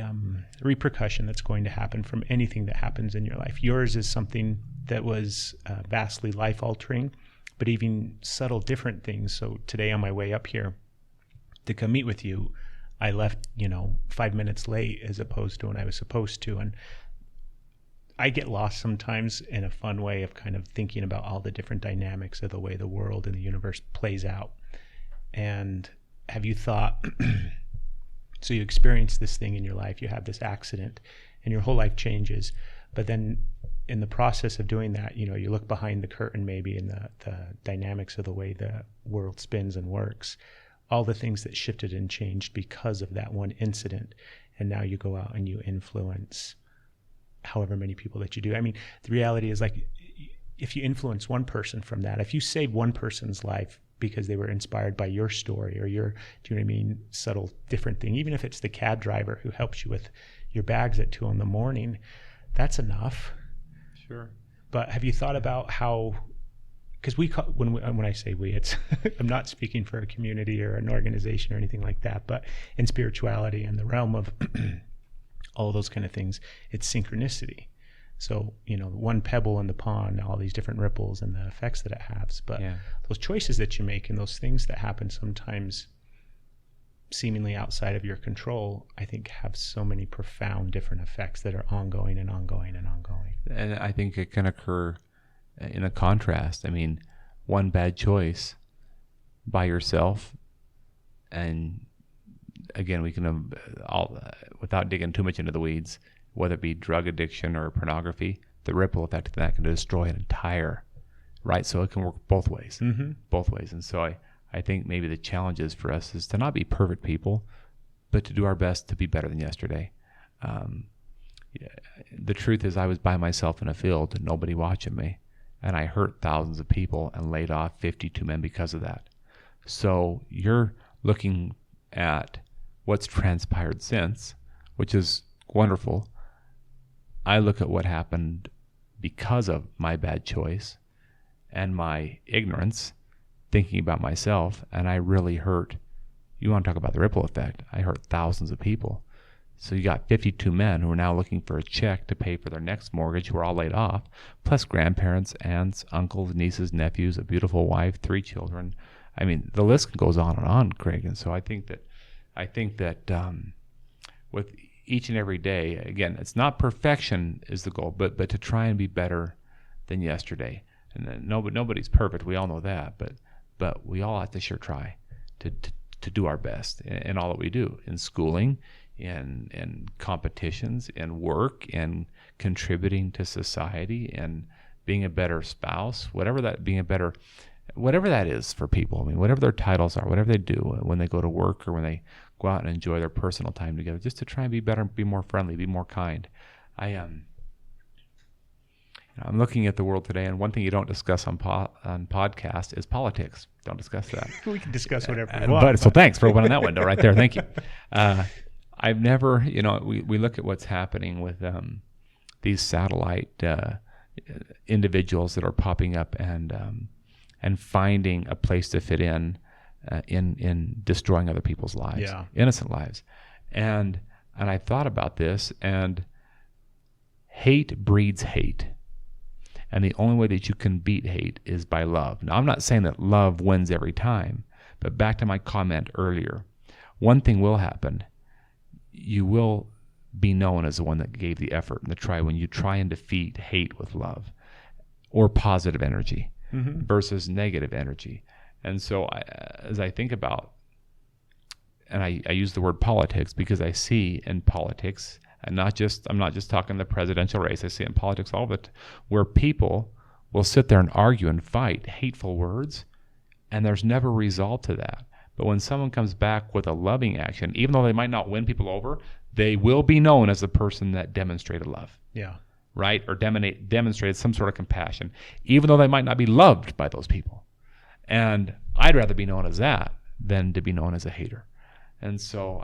repercussion that's going to happen from anything that happens in your life. Yours is something that was vastly life-altering, but even subtle different things. So today on my way up here to come meet with you, I left, 5 minutes late as opposed to when I was supposed to. And I get lost sometimes in a fun way of kind of thinking about all the different dynamics of the way the world and the universe plays out. And have you thought, so you experience this thing in your life, you have this accident, and your whole life changes, but then in the process of doing that, you look behind the curtain maybe in the dynamics of the way the world spins and works, all the things that shifted and changed because of that one incident. And now you go out and you influence however many people that you do. The reality is, like, if you influence one person from that, if you save one person's life because they were inspired by your story or your, do you know what I mean, subtle different thing, even if it's the cab driver who helps you with your bags at 2 a.m, that's enough. Sure. But have you thought about how, because when I say we, it's I'm not speaking for a community or an organization or anything like that, but in spirituality and the realm of all those kind of things, it's synchronicity. So, one pebble in the pond, all these different ripples and the effects that it has. But those choices that you make and those things that happen sometimes seemingly outside of your control, I think have so many profound different effects that are ongoing and ongoing and ongoing. And I think it can occur in a contrast. One bad choice by yourself, and again, we can without digging too much into the weeds, whether it be drug addiction or pornography, the ripple effect of that can destroy an entire, right? So it can work both ways, both ways. And so I think maybe the challenge is for us is to not be perfect people, but to do our best to be better than yesterday. The truth is, I was by myself in a field, nobody watching me, and I hurt thousands of people and laid off 52 men because of that. So you're looking at what's transpired since, which is wonderful. I look at what happened because of my bad choice and my ignorance, thinking about myself, and I really hurt. You want to talk about the ripple effect? I hurt thousands of people. So you got 52 men who are now looking for a check to pay for their next mortgage, who are all laid off, plus grandparents, aunts, uncles, nieces, nephews, a beautiful wife, 3 children. The list goes on, Craig. And so I think that with each and every day, again, it's not perfection is the goal, but to try and be better than yesterday. And then nobody's perfect. We all know that, but we all have to sure try to do our best in all that we do, in schooling, in competitions, in work, in contributing to society, and being a better spouse, whatever that is for people. Whatever their titles are, whatever they do when they go to work or when they go out and enjoy their personal time together, just to try and be better, be more friendly, be more kind. I'm looking at the world today, and one thing you don't discuss on podcast is politics. Don't discuss that. We can discuss whatever we want. So thanks for opening that window right there. Thank you. I've never, we look at what's happening with these satellite individuals that are popping up and finding a place to fit in destroying other people's lives, innocent lives. And I thought about this, and hate breeds hate. And the only way that you can beat hate is by love. Now, I'm not saying that love wins every time, but back to my comment earlier, one thing will happen. You will be known as the one that gave the effort and the try when you try and defeat hate with love or positive energy versus negative energy. And so as I think about, and I use the word politics because I see in politics, and I'm not just talking the presidential race, I see in politics all of it, where people will sit there and argue and fight hateful words, and there's never resolve to that. But when someone comes back with a loving action, even though they might not win people over, they will be known as the person that demonstrated love, Yeah. right? Or demonstrated some sort of compassion, even though they might not be loved by those people. And I'd rather be known as that than to be known as a hater. And so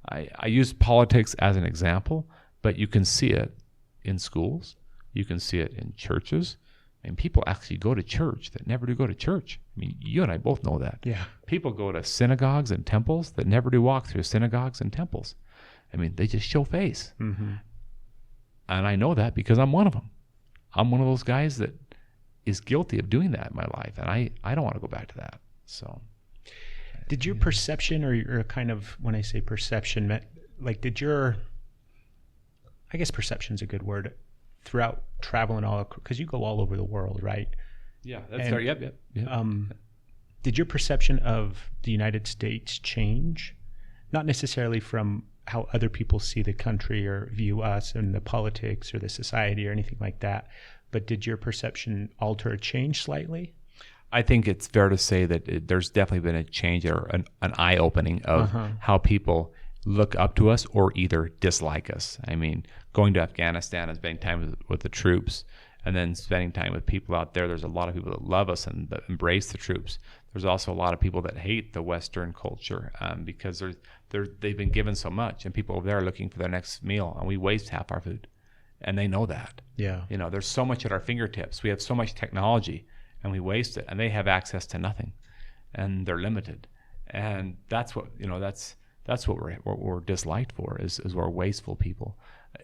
I use politics as an example, but you can see it in schools. You can see it in churches. I mean, people actually go to church that never do go to church. I mean, you and I both know that. Yeah. People go to synagogues and temples that never do walk through synagogues and temples. I mean, they just show face. Mm-hmm. And I know that because I'm one of them. I'm one of those guys that is guilty of doing that in my life. And I don't want to go back to that. So, did your perception, or kind of, when I say perception, like did your, I guess perception's a good word, throughout traveling all, because you go all over the world, right? yeah, that's fair. Yep. Did your perception of the United States change? Not necessarily from how other people see the country or view us and the politics or the society or anything like that, but did your perception alter or change slightly? I think it's fair to say that there's definitely been a change or an eye-opening of how people look up to us or either dislike us. I mean, going to Afghanistan and spending time with the troops, and then spending time with people out there, there's a lot of people that love us and that embrace the troops. There's also a lot of people that hate the Western culture because they've been given so much, and people over there are looking for their next meal, and we waste half our food, and they know that. Yeah. You know, there's so much at our fingertips. We have so much technology, and we waste it, and they have access to nothing, and they're limited. And that's what, you know, that's what we're disliked for is we're wasteful people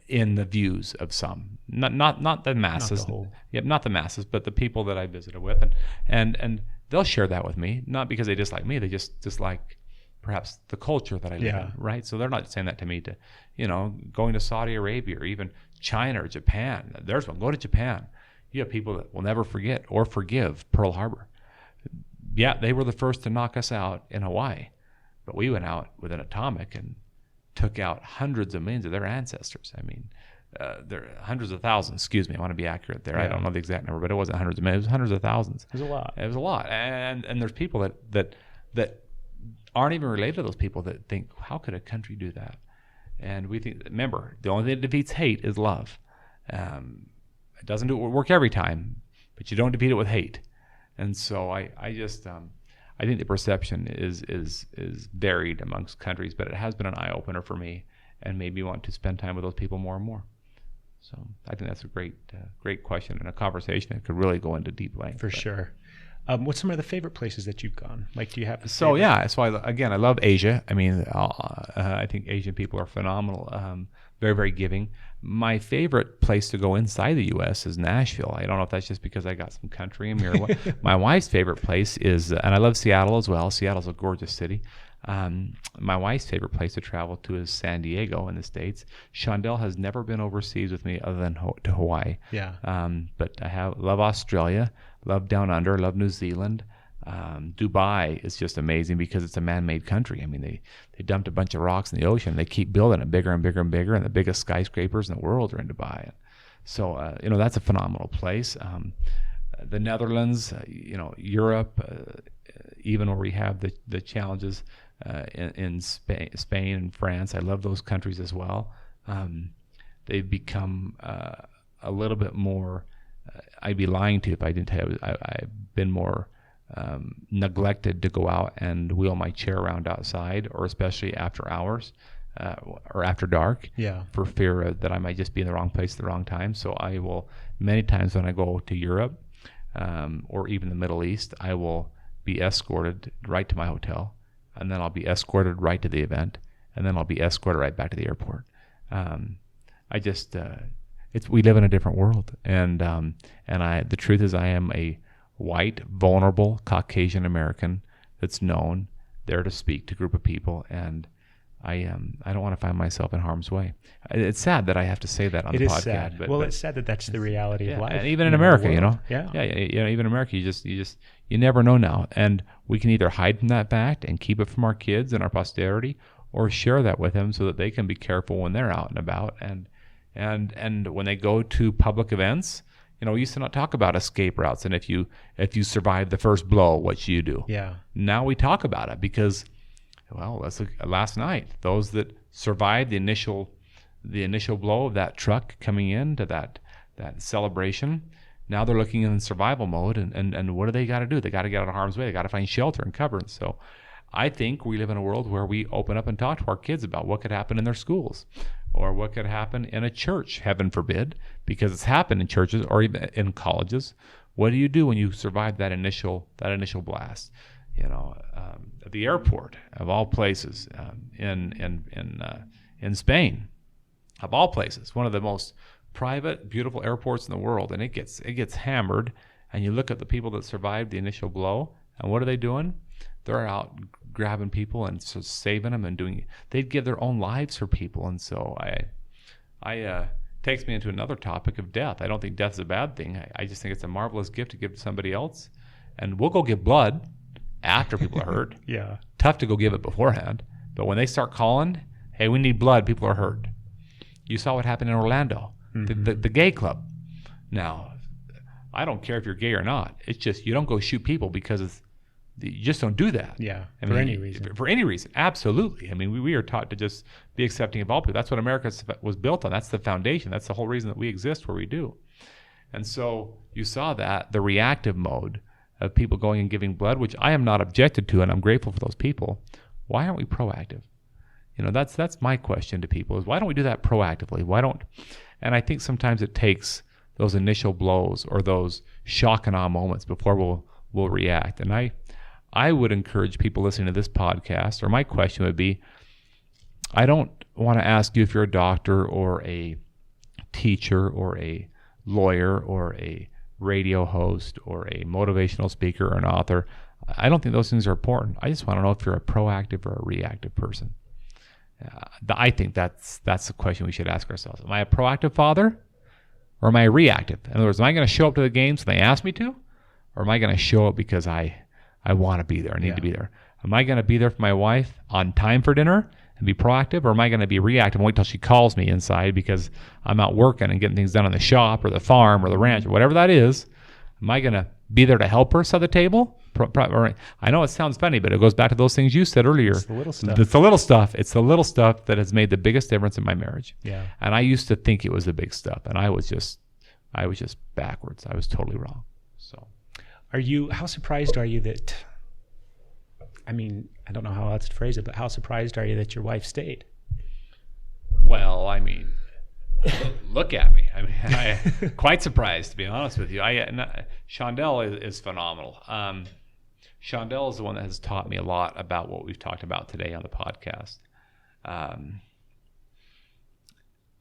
in the views of some, not the masses, not the masses, but the people that I visited with, and they'll share that with me, not because they dislike me, they just dislike perhaps the culture that I live in, right? So they're not saying that to me to, you know, going to Saudi Arabia or even China or Japan. There's one, go to Japan. You have people that will never forget or forgive Pearl Harbor. Yeah, they were the first to knock us out in Hawaii, but we went out with an atomic and took out hundreds of millions of their ancestors. I mean, there are hundreds of thousands. Excuse me, I want to be accurate there. Yeah. I don't know the exact number, but it wasn't hundreds of millions. It was hundreds of thousands. It was a lot. It was a lot, and there's people that aren't even related to those people that think, how could a country do that? And we think, remember, the only thing that defeats hate is love. It doesn't work every time, but you don't defeat it with hate. And so I think the perception is varied amongst countries, but it has been an eye opener for me, and made me want to spend time with those people more and more. So I think that's a great question and a conversation that could really go into deep length. For sure. What's some of the favorite places that you've gone? Like, do you have? So I love Asia. I mean, I think Asian people are phenomenal. Very, very giving. My favorite place to go inside the U.S. is Nashville. I don't know if that's just because I got some country in me or what. My wife's favorite place is, and I love Seattle as well. Seattle's a gorgeous city. My wife's favorite place to travel to is San Diego in the States. Shondell has never been overseas with me other than to Hawaii. Yeah. But I love Australia, love Down Under, love New Zealand. Dubai is just amazing because it's a man-made country. I mean, they dumped a bunch of rocks in the ocean. They keep building it bigger and bigger and bigger, and the biggest skyscrapers in the world are in Dubai. So, that's a phenomenal place. The Netherlands, Europe, even where we have the challenges in Spain and France. I love those countries as well. They've become a little bit more, I'd be lying to you if I didn't tell you, I've been more neglected to go out and wheel my chair around outside, or especially after hours or after dark, for fear that I might just be in the wrong place at the wrong time. So I will, many times when I go to Europe or even the Middle East, I will be escorted right to my hotel, and then I'll be escorted right to the event, and then I'll be escorted right back to the airport. We live in a different world, and the truth is I am a white, vulnerable, Caucasian American that's known there to speak to a group of people, and I don't want to find myself in harm's way. It's sad that I have to say that on the podcast. Sad. But it's sad that that's the reality of life. And even in America, even in America, you never know now, and we can either hide from that fact and keep it from our kids and our posterity, or share that with them so that they can be careful when they're out and about, and when they go to public events. We used to not talk about escape routes, and if you survive the first blow, what do? Yeah. Now we talk about it because, well, last night, those that survived the initial blow of that truck coming into that celebration. Now they're looking in survival mode, and what do they got to do? They got to get out of harm's way. They got to find shelter and cover. And so I think we live in a world where we open up and talk to our kids about what could happen in their schools or what could happen in a church, heaven forbid, because it's happened in churches or even in colleges. What do you do when you survive that initial blast? At the airport of all places, in Spain, of all places, one of the most private, beautiful airports in the world, and it gets hammered. And you look at the people that survived the initial blow, and what are they doing? They're out grabbing people and so saving them and they'd give their own lives for people. And so I takes me into another topic of death. I don't think death is a bad thing. I just think it's a marvelous gift to give to somebody else. And we'll go give blood after people are hurt. Yeah. Tough to go give it beforehand. But when they start calling, hey, we need blood, people are hurt. You saw what happened in Orlando, the gay club. Now, I don't care if you're gay or not. It's just you don't go shoot people because you just don't do that. Yeah, for any reason. For any reason, absolutely. I mean, we are taught to just be accepting of all people. That's what America was built on. That's the foundation. That's the whole reason that we exist where we do. And so you saw the reactive mode of people going and giving blood, which I am not objected to, and I'm grateful for those people. Why aren't we proactive? That's my question to people is why don't we do that proactively? And I think sometimes it takes those initial blows or those shock and awe moments before we'll react. And I would encourage people listening to this podcast, or my question would be, I don't want to ask you if you're a doctor or a teacher or a lawyer or a radio host or a motivational speaker or an author. I don't think those things are important. I just want to know if you're a proactive or a reactive person. I think that's the question we should ask ourselves. Am I a proactive father or am I reactive? In other words, am I going to show up to the games when they ask me to, or am I going to show up because I want to be there, I need to be there? Am I going to be there for my wife on time for dinner and be proactive, or am I going to be reactive and wait till she calls me inside because I'm out working and getting things done in the shop or the farm or the ranch or whatever that is? Am I going to be there to help her set the table? I know it sounds funny, but it goes back to those things you said earlier. It's the little stuff. It's the little stuff. It's the little stuff that has made the biggest difference in my marriage. Yeah. And I used to think it was the big stuff, and I was just backwards. I was totally wrong. So, how surprised are you that? I mean, I don't know how else to phrase it, but how surprised are you that your wife stayed? Well, I mean, look at me. I mean, I'm quite surprised, to be honest with you. Shondell is phenomenal. Shondell is the one that has taught me a lot about what we've talked about today on the podcast.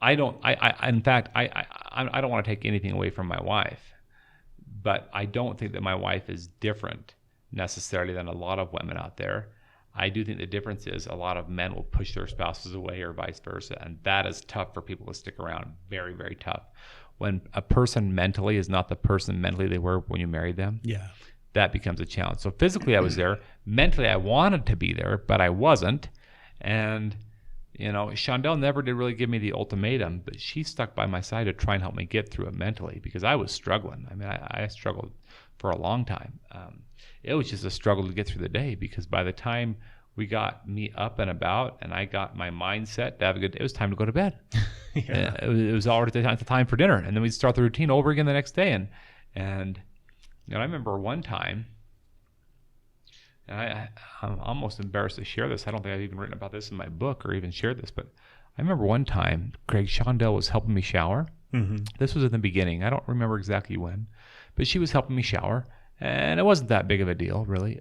In fact, I don't want to take anything away from my wife, but I don't think that my wife is different necessarily than a lot of women out there. I do think the difference is a lot of men will push their spouses away or vice versa, and that is tough for people to stick around. Very, very tough. When a person mentally is not the person mentally they were when you married them, that becomes a challenge. So physically I was there. Mentally I wanted to be there, but I wasn't. And, Shondell never did really give me the ultimatum, but she stuck by my side to try and help me get through it mentally because I was struggling. I mean, I struggled for a long time. It was just a struggle to get through the day because by the time we got me up and about and I got my mindset to have a good day, it was time to go to bed. It was already the time for dinner. And then we'd start the routine over again the next day. And I remember one time, and I'm almost embarrassed to share this. I don't think I've even written about this in my book or even shared this, but I remember one time, Greg, Shondell was helping me shower. Mm-hmm. This was in the beginning. I don't remember exactly when, but she was helping me shower. And it wasn't that big of a deal, really.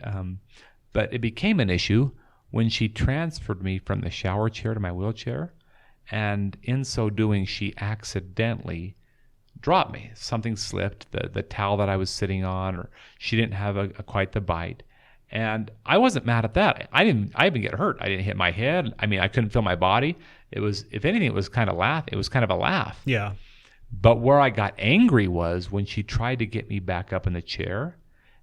But it became an issue when she transferred me from the shower chair to my wheelchair. And in so doing, she accidentally dropped me. Something slipped, the towel that I was sitting on, or she didn't have quite the bite. And I wasn't mad at that. I didn't get hurt. I didn't hit my head. I mean, I couldn't feel my body. It was, if anything, it was kind of a laugh. Yeah. But where I got angry was when she tried to get me back up in the chair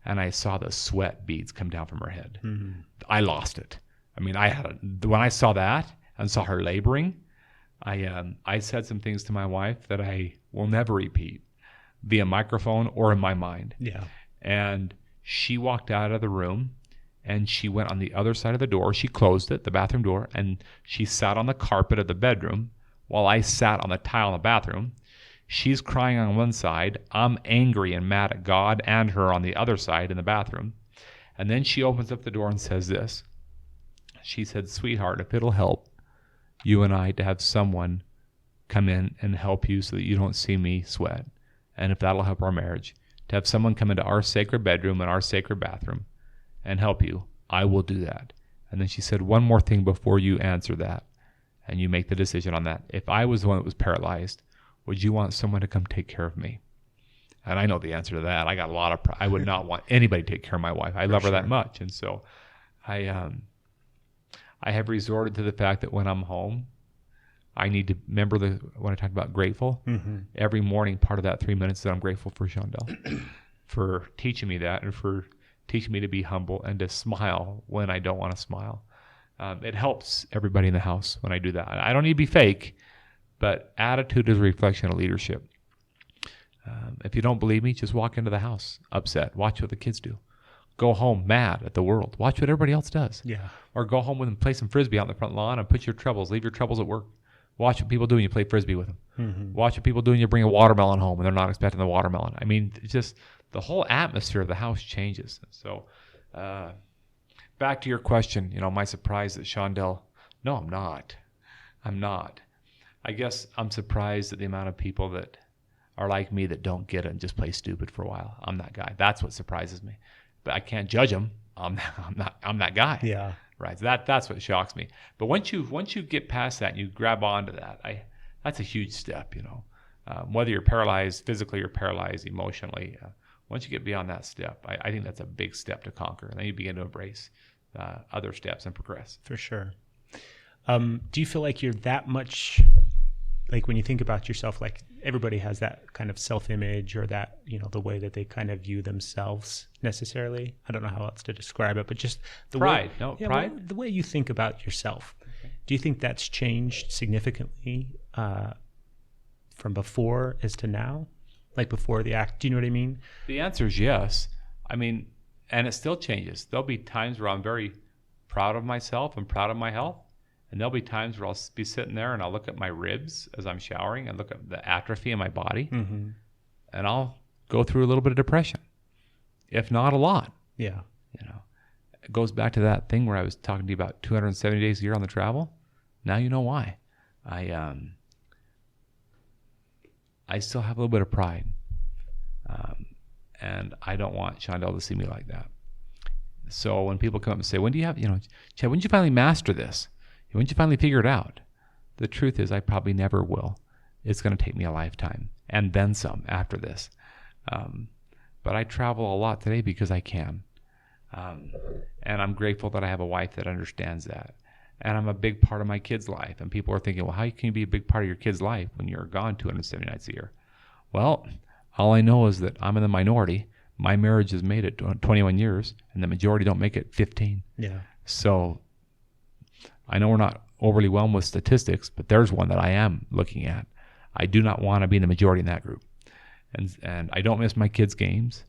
and I saw the sweat beads come down from her head. Mm-hmm. I lost it. I mean, when I saw that and saw her laboring, I said some things to my wife that I will never repeat via microphone or in my mind. Yeah. And she walked out of the room and she went on the other side of the door. She closed it, the bathroom door, and she sat on the carpet of the bedroom while I sat on the tile in the bathroom. She's crying on one side. I'm angry and mad at God and her on the other side in the bathroom. And then she opens up the door and says this. She said, "Sweetheart, if it'll help you and I to have someone come in and help you so that you don't see me sweat, and if that'll help our marriage, to have someone come into our sacred bedroom and our sacred bathroom and help you, I will do that." And then she said, "One more thing before you answer that and you make the decision on that. If I was the one that was paralyzed, would you want someone to come take care of me?" And I know the answer to that. I got a lot of I would not want anybody to take care of my wife. I love her that much. And so I have resorted to the fact that when I'm home, I need to remember when I talk about grateful, every morning, part of that 3 minutes that I'm grateful for Shondell for teaching me that, and for teaching me to be humble and to smile when I don't want to smile. It helps everybody in the house when I do that. I don't need to be fake, but attitude is a reflection of leadership. If you don't believe me, just walk into the house upset. Watch what the kids do. Go home mad at the world. Watch what everybody else does. Yeah. Or go home with them, play some Frisbee out in the front lawn, and leave your troubles at work. Watch what people do when you play Frisbee with them. Mm-hmm. Watch what people do when you bring a watermelon home and they're not expecting the watermelon. I mean, it's just the whole atmosphere of the house changes. So back to your question, am I surprised that Shondell? No, I'm not. I'm not. I guess I'm surprised at the amount of people that are like me that don't get it and just play stupid for a while. I'm that guy. That's what surprises me. But I can't judge them. I'm that guy. Yeah. Right. So that's what shocks me. But once you get past that and you grab onto that, that's a huge step. Whether you're paralyzed physically or paralyzed emotionally, once you get beyond that step, I think that's a big step to conquer. And then you begin to embrace other steps and progress. For sure. Do you feel like you're that much, like when you think about yourself, like everybody has that kind of self-image or that, the way that they kind of view themselves necessarily? I don't know how else to describe it, but just the pride. Pride. The way you think about yourself. Okay. Do you think that's changed significantly from before as to now? Like before the act, do you know what I mean? The answer is yes. I mean, and it still changes. There'll be times where I'm very proud of myself and proud of my health. And there'll be times where I'll be sitting there and I'll look at my ribs as I'm showering and look at the atrophy in my body. Mm-hmm. And I'll go through a little bit of depression, if not a lot. Yeah. It goes back to that thing where I was talking to you about 270 days a year on the travel. Now you know why. I still have a little bit of pride. And I don't want Shondell to see me like that. So when people come up and say, when do you have, Chad, when did you finally master this? When did you finally figure it out? The truth is I probably never will. It's going to take me a lifetime and then some after this. But I travel a lot today because I can. And I'm grateful that I have a wife that understands that. And I'm a big part of my kid's life. And people are thinking, well, how can you be a big part of your kid's life when you're gone 270 nights a year? Well, all I know is that I'm in the minority. My marriage has made it 21 years, and the majority don't make it 15. Yeah. So I know we're not overly well with statistics, but there's one that I am looking at. I do not want to be in the majority in that group. And I don't miss my kids' games.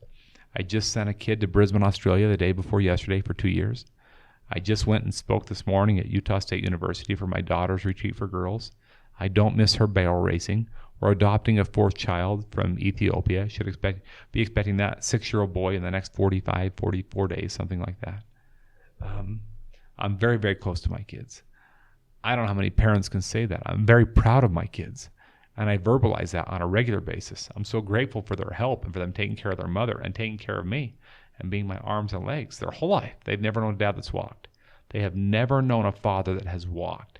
I just sent a kid to Brisbane, Australia the day before yesterday for 2 years. I just went and spoke this morning at Utah State University for my daughter's retreat for girls. I don't miss her barrel racing or adopting a fourth child from Ethiopia. Should be expecting that 6-year-old boy in the next 44 days, something like that. I'm very, very close to my kids. I don't know how many parents can say that. I'm very proud of my kids, and I verbalize that on a regular basis. I'm so grateful for their help and for them taking care of their mother and taking care of me and being my arms and legs their whole life. They've never known a dad that's walked. They have never known a father that has walked.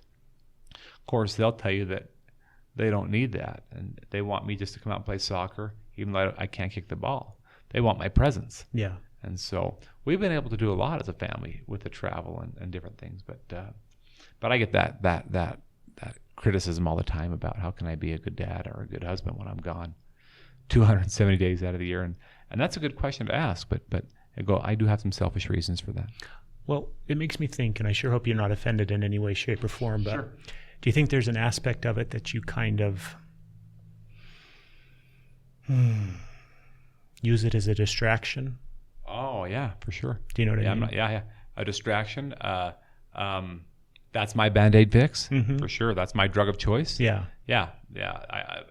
Of course, they'll tell you that they don't need that, and they want me just to come out and play soccer, even though I can't kick the ball. They want my presence. Yeah. And so we've been able to do a lot as a family with the travel and different things. But I get that criticism all the time about how can I be a good dad or a good husband when I'm gone 270 days out of the year. And that's a good question to ask, but I do have some selfish reasons for that. Well, it makes me think, and I sure hope you're not offended in any way, shape, or form, but sure. Do you think there's an aspect of it that you kind of use it as a distraction? Oh, yeah, for sure. Do you know what I mean? a distraction, that's my Bandaid Fix for sure. That's my drug of choice. Yeah.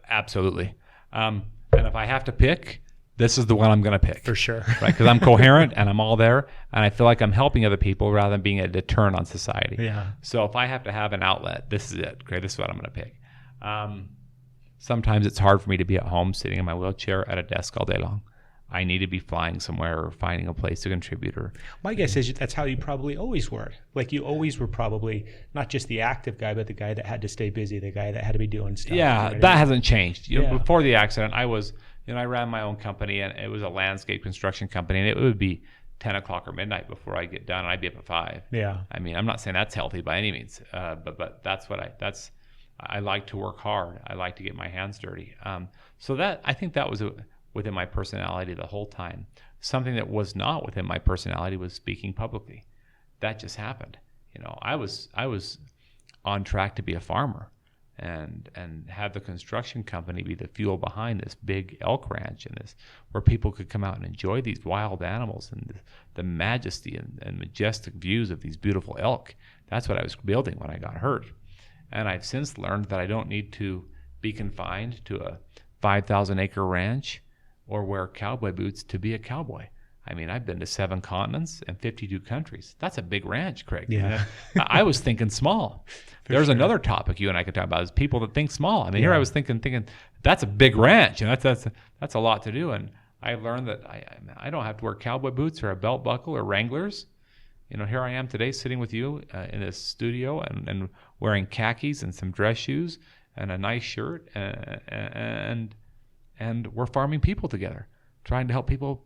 Absolutely. And if I have to pick, this is the one I'm going to pick. For sure. Right? Because I'm coherent and I'm all there, and I feel like I'm helping other people rather than being a deterrent on society. Yeah. So if I have to have an outlet, this is it. Okay, this is what I'm going to pick. Sometimes it's hard for me to be at home sitting in my wheelchair at a desk all day long. I need to be flying somewhere or finding a place to contribute. Or My guess is that's how you probably always were. Like you always were probably not just the active guy, but the guy that had to stay busy, the guy that had to be doing stuff. yeah, right? that hasn't changed. You know, Yeah. before the accident, I was, I ran my own company, and it was a landscape construction company, and it would be 10 o'clock or midnight before I get done, and I'd be up at 5. Yeah. I mean, I'm not saying that's healthy by any means, but that's what I like to work hard. I like to get my hands dirty. So I think that was within my personality the whole time. Something that was not within my personality was speaking publicly. That just happened. I was on track to be a farmer and have the construction company be the fuel behind this big elk ranch and this where people could come out and enjoy these wild animals and the majesty and majestic views of these beautiful elk. That's what I was building when I got hurt. And I've since learned that I don't need to be confined to a 5,000-acre ranch or wear cowboy boots to be a cowboy. I mean, I've been to 7 continents and 52 countries. That's a big ranch, Craig. Yeah. I was thinking small. There's another topic you and I could talk about is people that think small. I mean, here I was thinking that's a big ranch, and that's a lot to do. And I learned that I don't have to wear cowboy boots or a belt buckle or Wranglers. Here I am today sitting with you in this studio and wearing khakis and some dress shoes and a nice shirt, and we're farming people together, trying to help people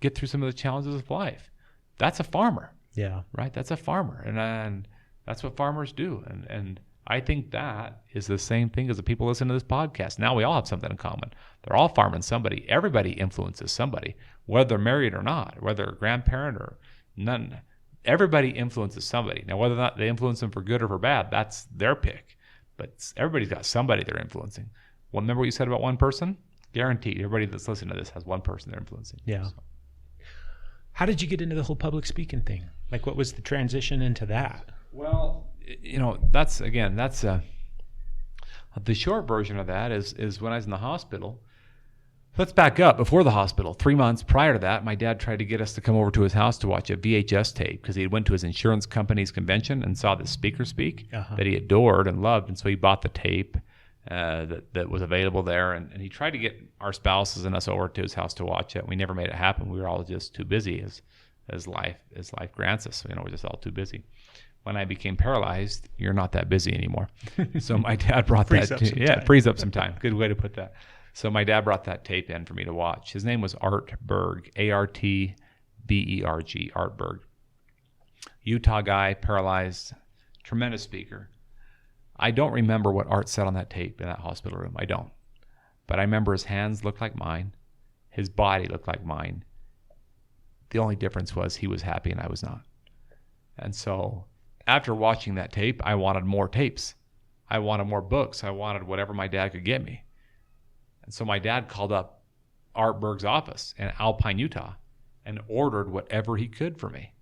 get through some of the challenges of life. That's a farmer. Yeah. Right? That's a farmer. And that's what farmers do. And I think that is the same thing as the people listening to this podcast. Now we all have something in common. They're all farming somebody. Everybody influences somebody, whether they're married or not, whether a grandparent or none. Everybody influences somebody. Now, whether or not they influence them for good or for bad, that's their pick. But everybody's got somebody they're influencing. Well, remember what you said about one person? Guaranteed, everybody that's listening to this has one person they're influencing. Yeah. So. How did you get into the whole public speaking thing? Like, what was the transition into that? Well, that's the short version of that is when I was in the hospital. Let's back up. Before the hospital, 3 months prior to that, my dad tried to get us to come over to his house to watch a VHS tape because he went to his insurance company's convention and saw this speaker speak that he adored and loved, and so he bought the tape that was available there, and he tried to get our spouses and us over to his house to watch it. We never made it happen. We were all just too busy as life grants us. We're just all too busy. When I became paralyzed, you're not that busy anymor. So my dad brought it frees up some time. Good way to put that. So my dad brought that tape in for me to watch. His name was Art Berg, Artberg, Art Berg. Utah guy, paralyzed, tremendous speaker. I don't remember what Art said on that tape in that hospital room. I don't. But I remember his hands looked like mine. His body looked like mine. The only difference was he was happy and I was not. And so after watching that tape, I wanted more tapes. I wanted more books. I wanted whatever my dad could get me. And so my dad called up Art Berg's office in Alpine, Utah, and ordered whatever he could for me.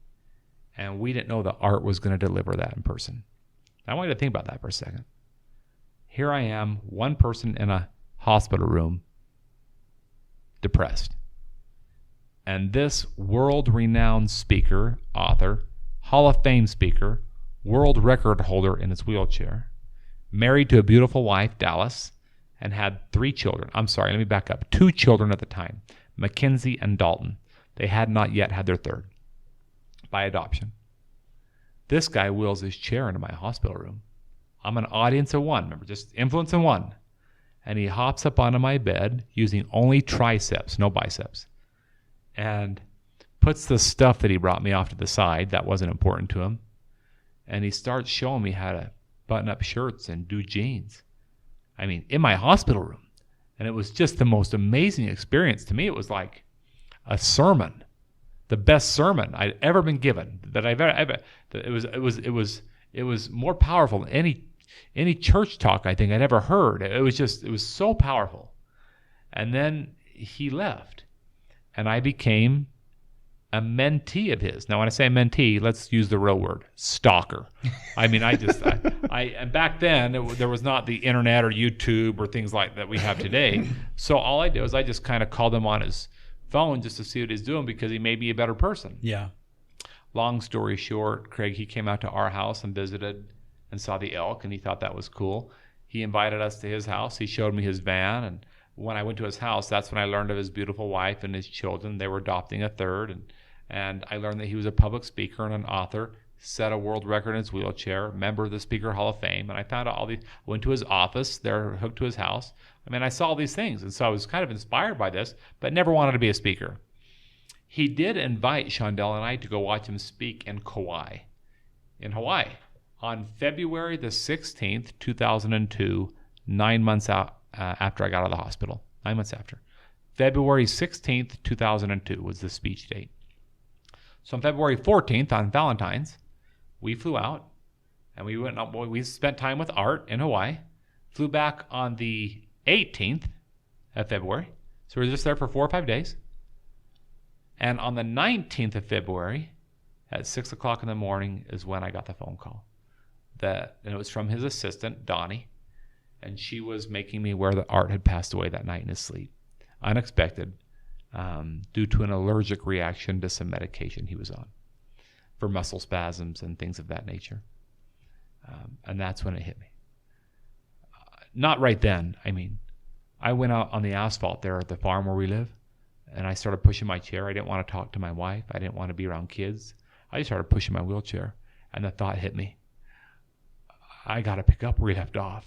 And we didn't know that Art was going to deliver that in person. I want you to think about that for a second. Here I am, one person in a hospital room, depressed. And this world-renowned speaker, author, Hall of Fame speaker, world record holder in his wheelchair, married to a beautiful wife, Dallas, and had 3 children. I'm sorry, let me back up. 2 children at the time, Mackenzie and Dalton. They had not yet had their 3rd by adoption. This guy wheels his chair into my hospital room. I'm an audience of 1, remember, just influence of 1. And he hops up onto my bed using only triceps, no biceps, and puts the stuff that he brought me off to the side that wasn't important to him. And he starts showing me how to button up shirts and do jeans. I mean, in my hospital room. And it was just the most amazing experience. To me, it was like a sermon, the best sermon I'd ever been given. That I've ever. It was more powerful than any church talk I think I'd ever heard. It was so powerful. And then he left, and I became a mentee of his. Now, when I say mentee, let's use the real word, stalker. I mean, and back then, there was not the internet or YouTube or things like that we have today. So all I did was I just kind of called him on his phone just to see what he's doing because he made me a better person. Yeah. Long story short, Craig, he came out to our house and visited and saw the elk, and he thought that was cool. He invited us to his house. He showed me his van, and when I went to his house, that's when I learned of his beautiful wife and his children. They were adopting a third, and I learned that he was a public speaker and an author, set a world record in his wheelchair, member of the Speaker Hall of Fame, and I found out all these. Went to his office, they're hooked to his house. I mean, I saw all these things, and so I was kind of inspired by this, but never wanted to be a speaker. He did invite Shondell and I to go watch him speak in Kauai, in Hawaii, on February the 16th, 2002, 9 months out after I got out of the hospital. 9 months after. February 16th, 2002 was the speech date. So on February 14th, on Valentine's, we flew out, and we spent time with Art in Hawaii, flew back on the 18th of February. So we were just there for 4 or 5 days. And on the 19th of February, at 6 o'clock in the morning, is when I got the phone call. And it was from his assistant, Donnie, and she was making me aware that Art had passed away that night in his sleep. Unexpected, due to an allergic reaction to some medication he was on for muscle spasms and things of that nature. And that's when it hit me. Not right then. I mean, I went out on the asphalt there at the farm where we live, and I started pushing my chair. I didn't want to talk to my wife. I didn't want to be around kids. I just started pushing my wheelchair, and the thought hit me. I got to pick up where we left off.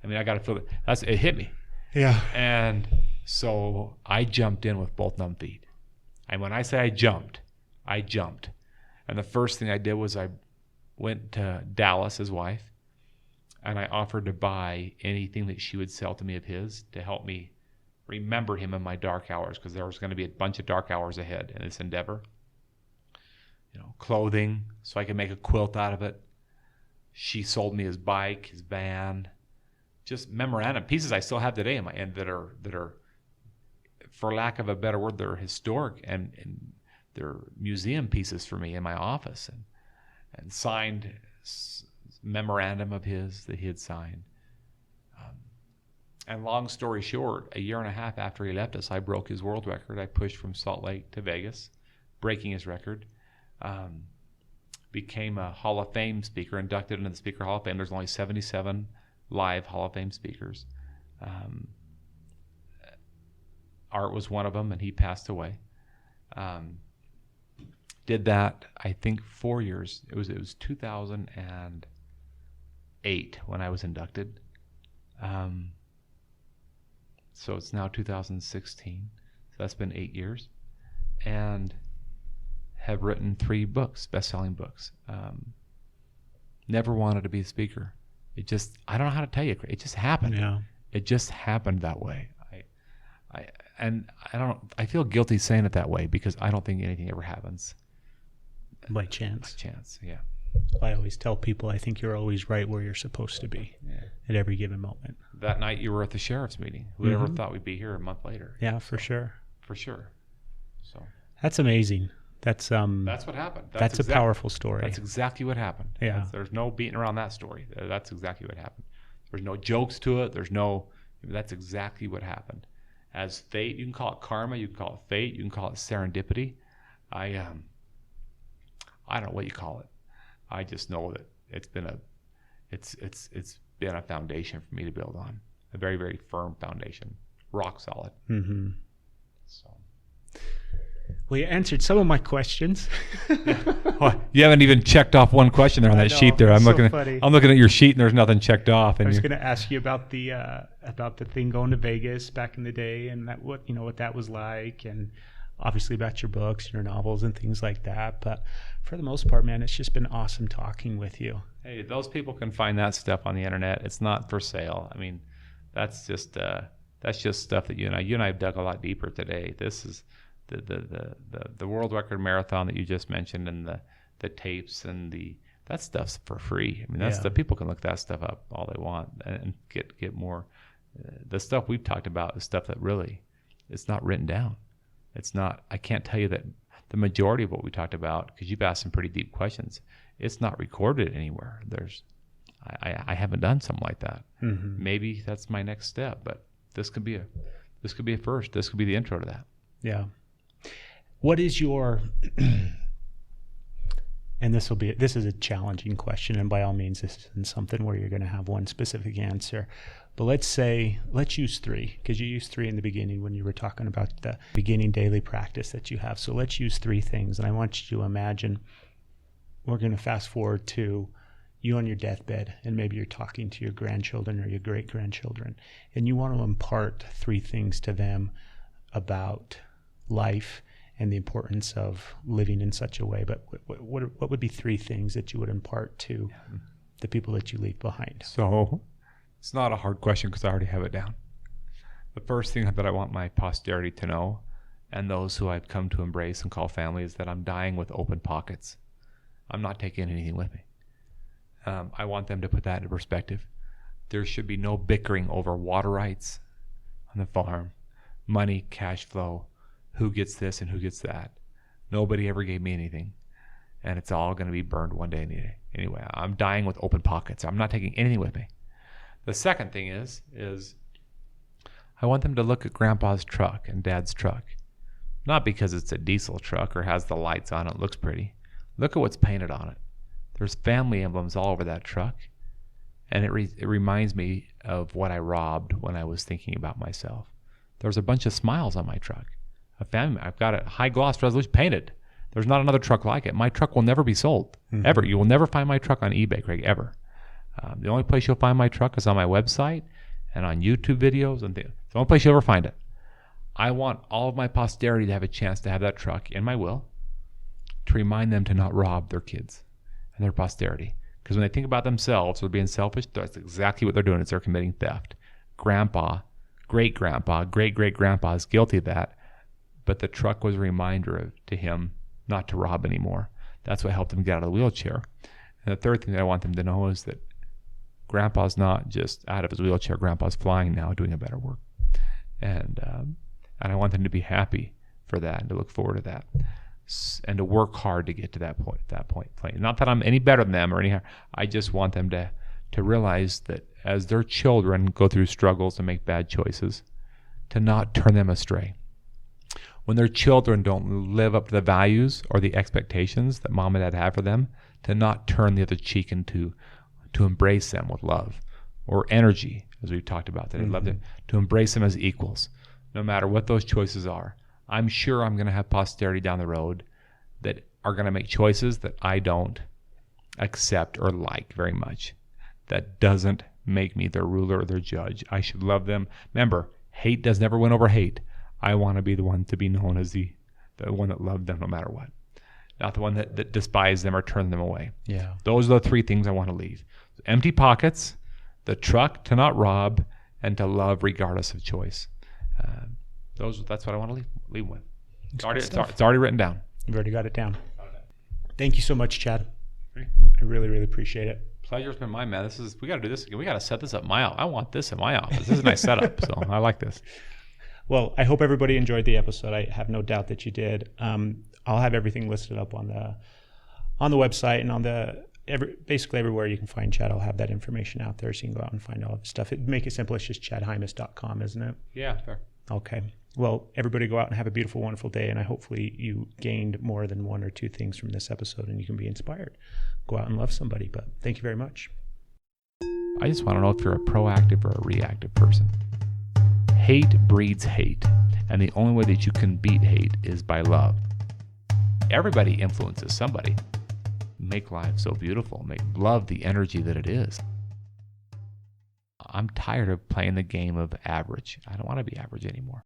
I mean, I got to feel it. It hit me. Yeah. And so I jumped in with both numb feet. And when I say I jumped. And the first thing I did was I went to Dallas, his wife, and I offered to buy anything that she would sell to me of his to help me remember him in my dark hours, because there was going to be a bunch of dark hours ahead in this endeavor. You know, clothing, so I could make a quilt out of it. She sold me his bike, his van, just memorandum pieces I still have today in my end that are, for lack of a better word, they're historic and they're museum pieces for me in my office, and signed memorandum of his that he had signed. And long story short, a year and a half after he left us, I broke his world record. I pushed from Salt Lake to Vegas, breaking his record. Became a Hall of Fame speaker, inducted into the Speaker Hall of Fame. There's only 77 live Hall of Fame speakers. Art was one of them, and he passed away. Did that, I think, 4 years. It was 2008 when I was inducted. So it's now 2016. So that's been 8 years. And have written 3 books, best-selling books. Never wanted to be a speaker. It just, I don't know how to tell you. It just happened. Yeah. It just happened that way. I feel guilty saying it that way because I don't think anything ever happens By chance. by chance. Yeah. I always tell people I think you're always right where you're supposed to be at every given moment. That night you were at the sheriff's meeting. Who ever thought we'd be here a month later? Yeah, for sure. For sure. So That's amazing. That's what happened. That's a powerful story. That's exactly what happened. Yeah. There's no beating around that story. That's exactly what happened. There's no jokes to it. That's exactly what happened. As fate, you can call it karma, you can call it fate, you can call it serendipity. I don't know what you call it. I just know that it's been a foundation for me to build on. A very, very firm foundation. Rock solid. Mm-hmm. So. Well, you answered some of my questions. Oh, you haven't even checked off one question there on that sheet there. I'm so looking funny. I'm looking at your sheet and there's nothing checked off. And I was going to ask you about the thing going to Vegas back in the day, and that what that was like, and obviously about your books, your novels, and things like that. But for the most part, man, it's just been awesome talking with you. Hey, those people can find that stuff on the internet. It's not for sale. I mean, that's just stuff that you and I have dug a lot deeper today. This is the world record marathon that you just mentioned, and the tapes and that stuff's for free. I mean, that's the people can look that stuff up all they want and get more. The stuff we've talked about is stuff that really it's not written down. It's not. I can't tell you that the majority of what we talked about, because you've asked some pretty deep questions, it's not recorded anywhere. I haven't done something like that. Mm-hmm. Maybe that's my next step, but this could be a first. This could be the intro to that. Yeah. What is your, and this is a challenging question, and by all means, this isn't something where you're going to have one specific answer, but let's use 3, because you used 3 in the beginning when you were talking about the beginning daily practice that you have. So let's use 3 things, and I want you to imagine, we're going to fast forward to you on your deathbed, and maybe you're talking to your grandchildren or your great-grandchildren, and you want to impart 3 things to them about life and the importance of living in such a way. But what would be 3 things that you would impart to the people that you leave behind? So it's not a hard question because I already have it down. The first thing that I want my posterity to know, and those who I've come to embrace and call family, is that I'm dying with open pockets. I'm not taking anything with me. I want them to put that into perspective. There should be no bickering over water rights on the farm, money, cash flow, who gets this and who gets that. Nobody ever gave me anything, and it's all going to be burned one day anyway. I'm dying with open pockets. I'm not taking anything with me. The second thing is I want them to look at Grandpa's truck and Dad's truck, not because it's a diesel truck or has the lights on it, looks pretty. Look at what's painted on it. There's family emblems all over that truck, and it reminds me of what I robbed when I was thinking about myself. There's a bunch of smiles on my truck. I've got it high gloss resolution painted. There's not another truck like it. My truck will never be sold, ever. You will never find my truck on eBay, Craig, ever. The only place you'll find my truck is on my website and on YouTube videos and things. It's the only place you'll ever find it. I want all of my posterity to have a chance to have that truck in my will, to remind them to not rob their kids and their posterity. Because when they think about themselves or being selfish, that's exactly what they're doing. They're committing theft. Grandpa, great-grandpa, great-great-grandpa is guilty of that. But the truck was a reminder to him not to rob anymore. That's what helped him get out of the wheelchair. And the third thing that I want them to know is that Grandpa's not just out of his wheelchair. Grandpa's flying now, doing a better work. And I want them to be happy for that and to look forward to that. And to work hard to get to that point. Not that I'm any better than them or any. I just want them to realize that as their children go through struggles and make bad choices, to not turn them astray. When their children don't live up to the values or the expectations that mom and dad have for them, to not turn the other cheek and to embrace them with love or energy, as we've talked about today. Love to embrace them as equals, no matter what those choices are. I'm sure I'm going to have posterity down the road that are going to make choices that I don't accept or like very much. That doesn't make me their ruler or their judge. I should love them. Remember, hate does never win over hate. I want to be the one to be known as the one that loved them no matter what. Not the one that despised them or turned them away. Yeah. Those are the 3 things I want to leave. Empty pockets, the truck to not rob, and to love regardless of choice. That's what I want to leave with. It's already written down. You've already got it down. Thank you so much, Chad. I really, really appreciate it. Pleasure's been mine, man. We got to do this again. We got to set this up I want this in my office. This is a nice setup, so I like this. Well, I hope everybody enjoyed the episode. I have no doubt that you did. I'll have everything listed up on the website and on basically everywhere you can find Chad. I'll have that information out there so you can go out and find all of the stuff. Make it simple. It's just chadhymas.com, isn't it? Yeah, fair. Okay. Well, everybody go out and have a beautiful, wonderful day, and hopefully you gained more than 1 or 2 things from this episode and you can be inspired. Go out and love somebody, but thank you very much. I just want to know if you're a proactive or a reactive person. Hate breeds hate, and the only way that you can beat hate is by love. Everybody influences somebody. Make life so beautiful. Love the energy that it is. I'm tired of playing the game of average. I don't want to be average anymore.